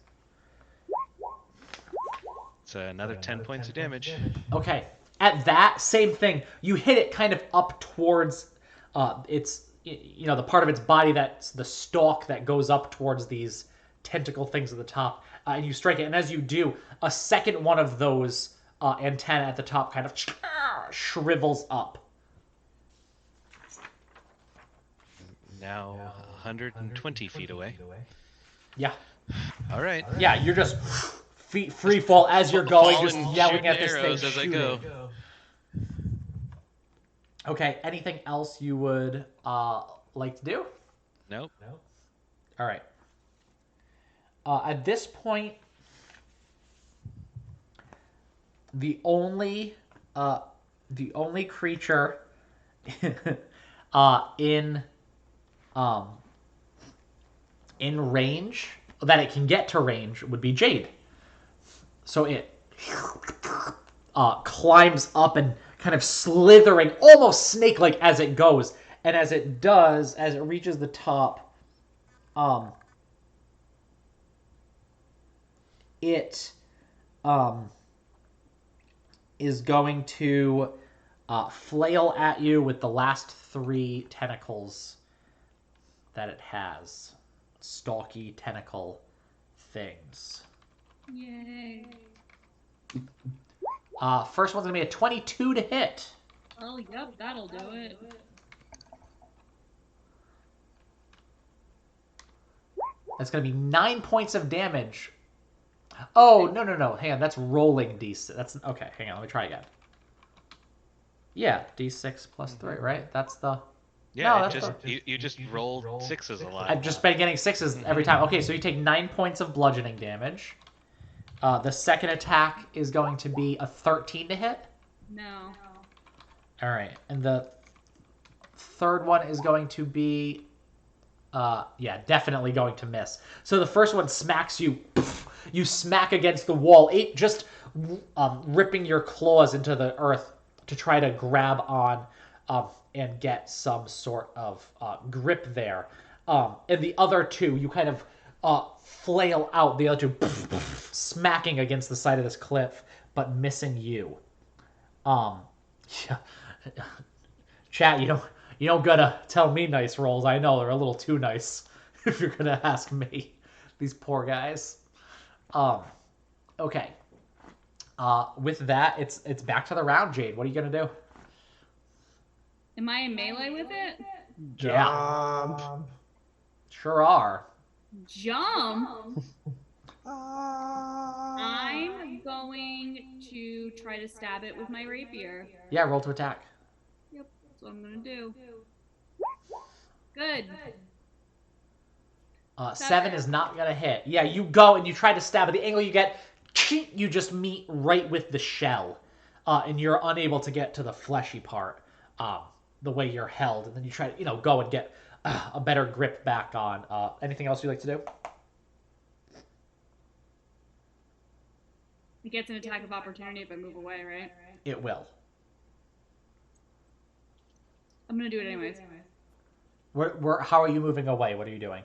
It's another 10 points of damage. Okay. At that, same thing. You hit it kind of up towards its, the part of its body that's the stalk that goes up towards these tentacle things at the top. And you strike it. And as you do, a second one of those antennae at the top kind of shrivels up. Now 120 feet away. Yeah. All right. Yeah, you're just free fall as you're going, just Falling, yelling at shooting this thing. arrows as I go. Okay, anything else you would like to do? Nope. All right. At this point, the only creature in range that it can get to range would be Jade. So it climbs up and kind of slithering, almost snake-like as it goes. And as it does, as it reaches the top, it is going to flail at you with the last 3 tentacles that it has. Stalky tentacle things. Yay. First one's going to be a 22 to hit. Oh, yep, that'll do it. That's going to be 9 points of damage. Oh, no. Hang on, that's rolling D6. That's okay, hang on, let me try again. Yeah, D6 plus 3, right? That's the... Yeah, No, it that's just you just roll sixes a lot. I've just been getting 6s every time. Okay, so you take 9 points of bludgeoning damage. The second attack is going to be a 13 to hit. No. All right, and the third one is going to be, definitely going to miss. So the first one smacks you. You smack against the wall. It just ripping your claws into the earth to try to grab on and get some sort of grip there. And the other two, you kind of flail out. The other two smacking against the side of this cliff, but missing you. Yeah. Chat, you don't gotta tell me nice rolls. I know they're a little too nice if you're gonna ask me. These poor guys. Okay. With that, it's back to the round, Jade. What are you gonna do? Am I in melee with it? Yeah. Sure are. Jump? I'm going to try to stab it with my rapier. Yeah, roll to attack. Yep, that's what I'm gonna do. Good. 7 is not gonna hit. Yeah, you go and you try to stab. At the angle you get, you just meet right with the shell, and you're unable to get to the fleshy part. The way you're held, and then you try to go and get a better grip back on. Anything else you'd like to do? It gets an attack of opportunity if I move away, right? It will. I'm gonna do it anyways. How are you moving away? What are you doing?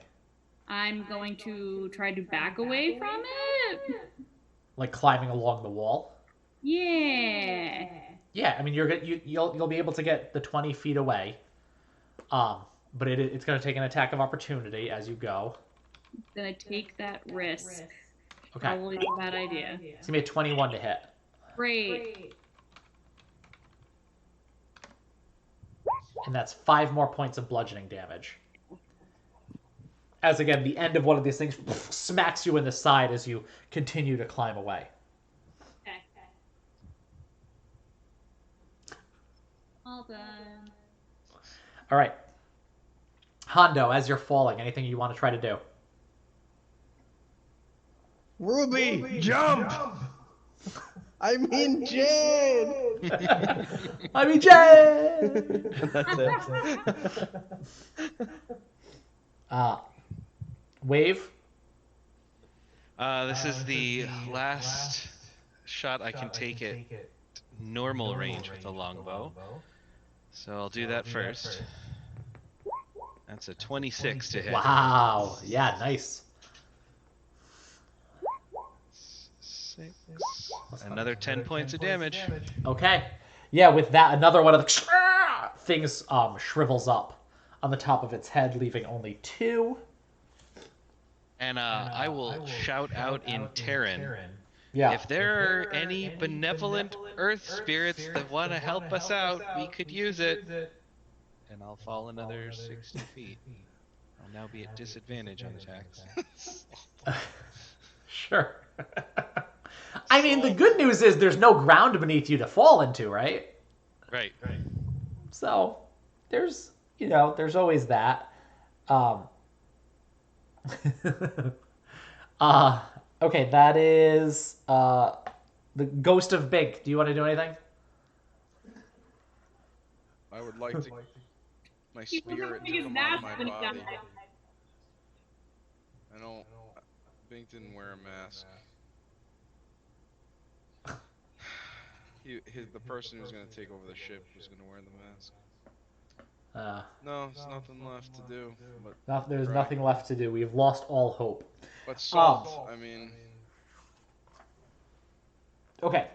I'm going to try to back away from it. Like climbing along the wall? Yeah. Yeah, I mean you'll be able to get the 20 feet away, but it's going to take an attack of opportunity as you go. I'm gonna take that risk. Okay, Probably a bad idea. it's gonna be a 21 to hit, Great. and that's 5 more points of bludgeoning damage. As again, the end of one of these things smacks you in the side as you continue to climb away. Okay. All done. All right, Hondo, as you're falling, anything you want to try to do? Ruby, jump! I mean Jade. I mean, Jay. That's it. Wave. This is the last shot I can take at normal range with a longbow. So I'll do that first. That's a 26 to hit. Wow. Yeah, nice. 6. Another 10 points of damage. Okay. Yeah, with that, another one of the things shrivels up on the top of its head, leaving only 2. And I will shout out in Terran. Yeah. If there are any benevolent earth spirits that want to help us out, we could use it. And I'll fall another 60 feet. I'll now be at disadvantage on attacks. Sure. I mean, the good news is there's no ground beneath you to fall into, right? Right. So there's, there's always that. Okay, that is the Ghost of Big. Do you want to do anything? I would like to. My He's spirit looking to his come out of mask my when he body. died. I don't. Bink didn't wear a mask. The person who's gonna take over the ship was gonna wear the mask. No, there's nothing left to do. But There's try. nothing left to do. We've lost all hope. But salt. I mean, Okay.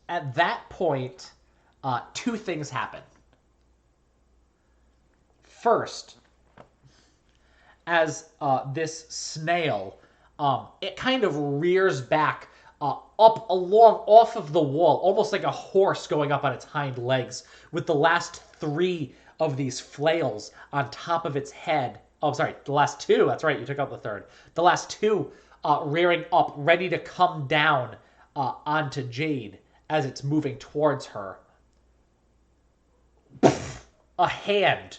At that point, 2 things happen. First, as this snail, it kind of rears back up along off of the wall, almost like a horse going up on its hind legs, with the last 3 of these flails on top of its head. Oh, sorry, the last 2. That's right, you took out the third. The last 2 rearing up, ready to come down onto Jade as it's moving towards her. A hand,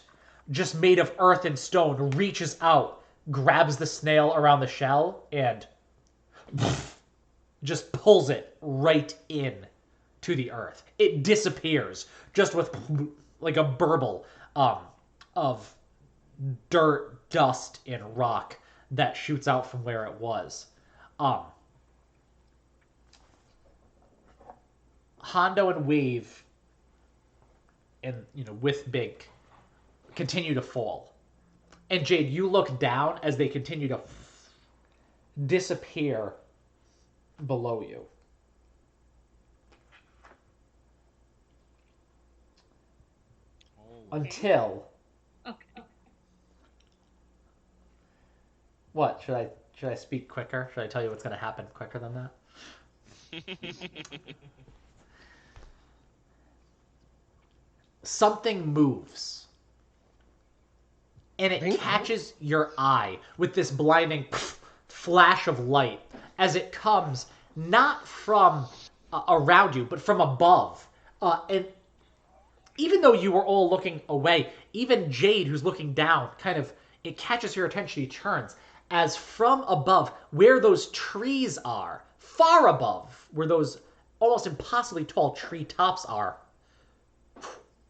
just made of earth and stone, reaches out, grabs the snail around the shell, and just pulls it right in to the earth. It disappears, just with like a burble of dirt, dust, and rock that shoots out from where it was. Hondo and Wave, and with Big, continue to fall. And Jade, you look down as they continue to disappear below you. Until Okay. what? Should I speak quicker? Should I tell you what's going to happen quicker than that? Something moves. And it catches your eye with this blinding flash of light as it comes not from around you, but from above. And even though you were all looking away, even Jade, who's looking down, it catches your attention. He turns as from above, where those trees are, far above, where those almost impossibly tall tree tops are,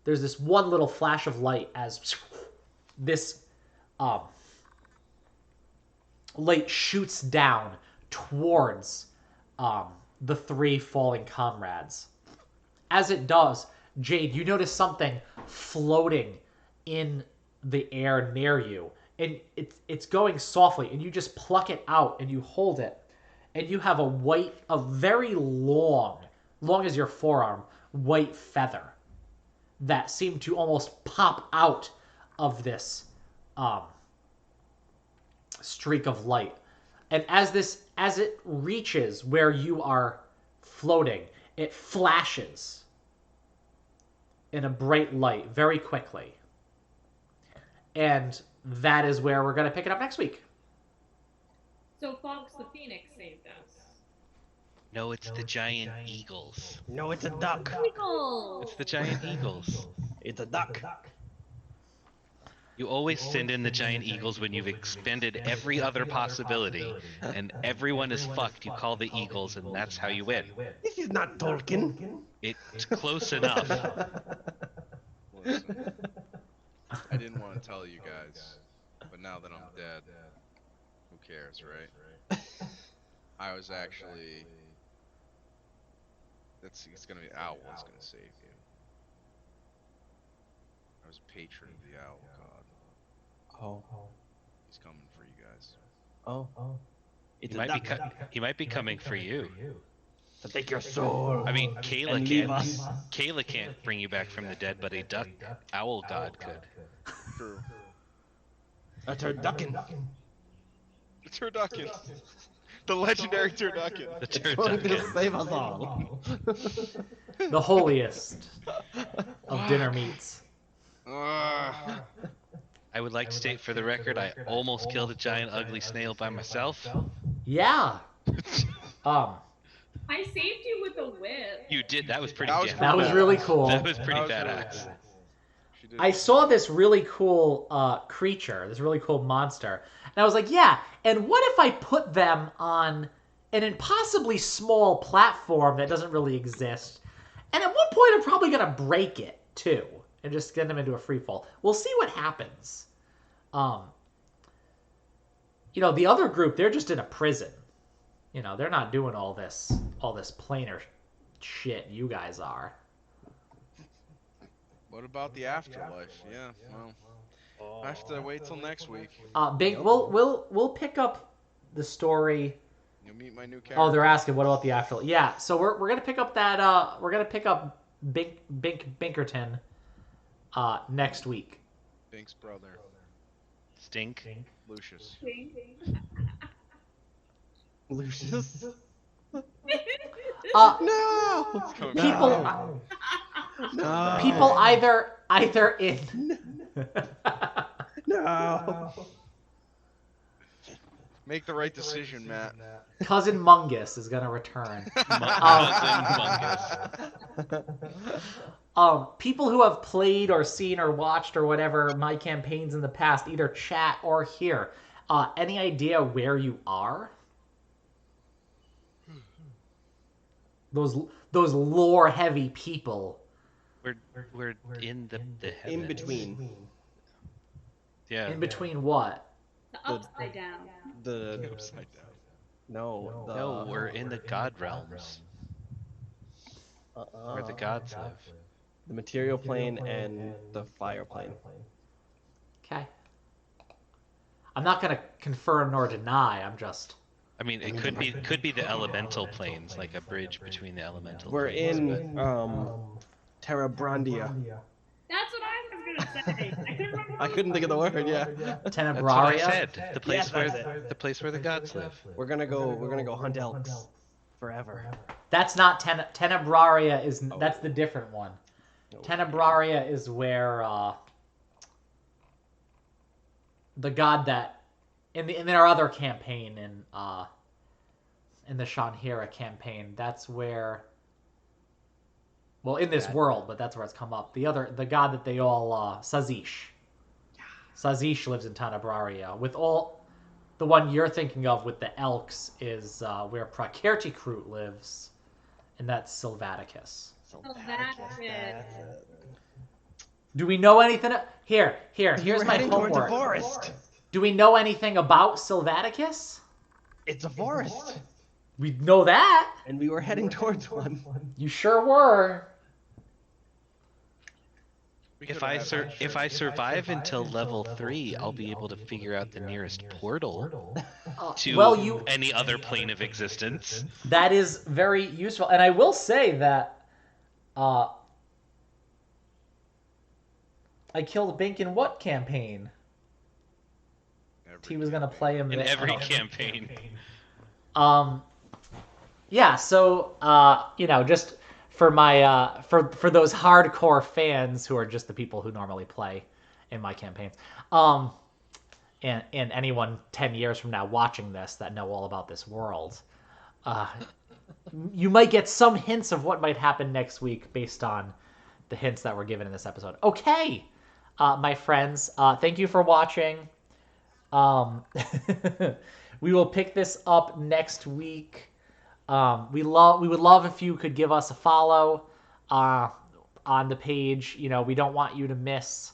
there's this one little flash of light as this light shoots down towards the 3 falling comrades. As it does, Jade, you notice something floating in the air near you, and it's going softly, and you just pluck it out and you hold it, and you have a very long as your forearm, white feather that seemed to almost pop out of this streak of light. And as it reaches where you are floating, it flashes in a bright light very quickly. And that is where we're going to pick it up next week. So Fox the Phoenix saved us. No, it's the giant eagles. No, it's a duck. Eagles! It's the giant eagles. It's a duck. You always send in the giant eagles when you've expended every other possibility, and everyone is fucked. You call the eagles, and that's how you win. This is not Tolkien. It's close enough. Listen, I didn't want to tell you guys, but now that I'm dead, who cares, right? I was actually. It's gonna be Owl is gonna save you. I was a patron of the Owl God. Oh. He's coming for you guys. Oh. It's He might be coming for you. to take your soul. I mean, and leave us. Kayla can't bring you back from the dead, but a owl god could. True. A turducken. The turducken. The legendary turducken. The Going to turducken. save us all. The holiest of dinner meats. Ugh. I would like to state for the record, I almost killed a giant ugly snail by myself. Yeah. I saved you with a whip. You did. That was pretty. That was damn That was badass. really cool. That was pretty That was really badass. cool. She did. I saw this really cool creature, this really cool monster, and I was like, yeah, and what if I put them on an impossibly small platform that doesn't really exist? And at one point, I'm probably going to break it, too, and just get them into a free fall. We'll see what happens. The other group, they're just in a prison. They're not doing all this planar shit you guys are. What about the afterlife? Yeah, well, I have to wait till next week. We'll pick up the story. You'll meet my new character. Oh, they're asking what about the afterlife? Yeah, so we're gonna pick up that. We're gonna pick up Binkerton next week. Bink's brother, Stink. Lucius. Lucius. No. He's coming People, back. No. people either in. No. Make the right decision, Matt. Cousin Mungus is gonna return. People who have played or seen or watched or whatever my campaigns in the past, either chat or here, any idea where you are? Those lore heavy people. We're in the heavens. In between. Yeah. In between what? The upside down. The Upside down. no. The, No, we're in the god realms where the gods live. the material plane and the fire plane. Okay. I'm not gonna confirm nor deny. I'm just. I mean, it could be the elemental planes, like a bridge between the elemental. We're planes, in Terra Brandia. That's what I was gonna say. I couldn't remember. I couldn't think of the word. Yeah. That's what I Tenebraria. said. The place Yes, where that's it. the place where the gods live. We're gonna go hunt elks forever. That's not Tenebraria. That's the different one. No. Tenebraria is where the god that in our other campaign in the Shanhira campaign, that's where. Well, in this world, but that's where it's come up. The god that they all Sazish. Sazish lives in Tenebraria. With all the one you're thinking of with the Elks is where Prakertikrut lives, and that's Sylvaticus. Oh, that's it. Do we know anything? Here's We're my heading towards a homework. forest. Do we know anything about Sylvaticus? It's a forest, We know that. and we were heading towards one. You sure were. We If could've had I survive until level 3, I'll be able to figure out the nearest portal to Well, any other plane of existence. that is very useful, and I will say that I killed Bink in what campaign? He was gonna play him In there. every campaign. Yeah, so just for my for those hardcore fans who are just the people who normally play in my campaigns, and anyone 10 years from now watching this that know all about this world, you might get some hints of what might happen next week based on the hints that were given in this episode. Okay, my friends. Thank you for watching. We will pick this up next week. We would love if you could give us a follow on the page. We don't want you to miss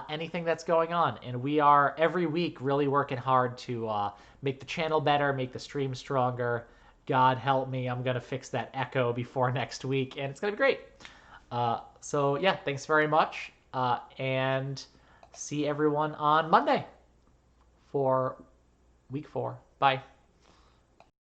anything that's going on. And we are every week really working hard to make the channel better, make the stream stronger. God help me, I'm going to fix that echo before next week, and it's going to be great. So yeah, thanks very much. And see everyone on Monday for week 4. Bye.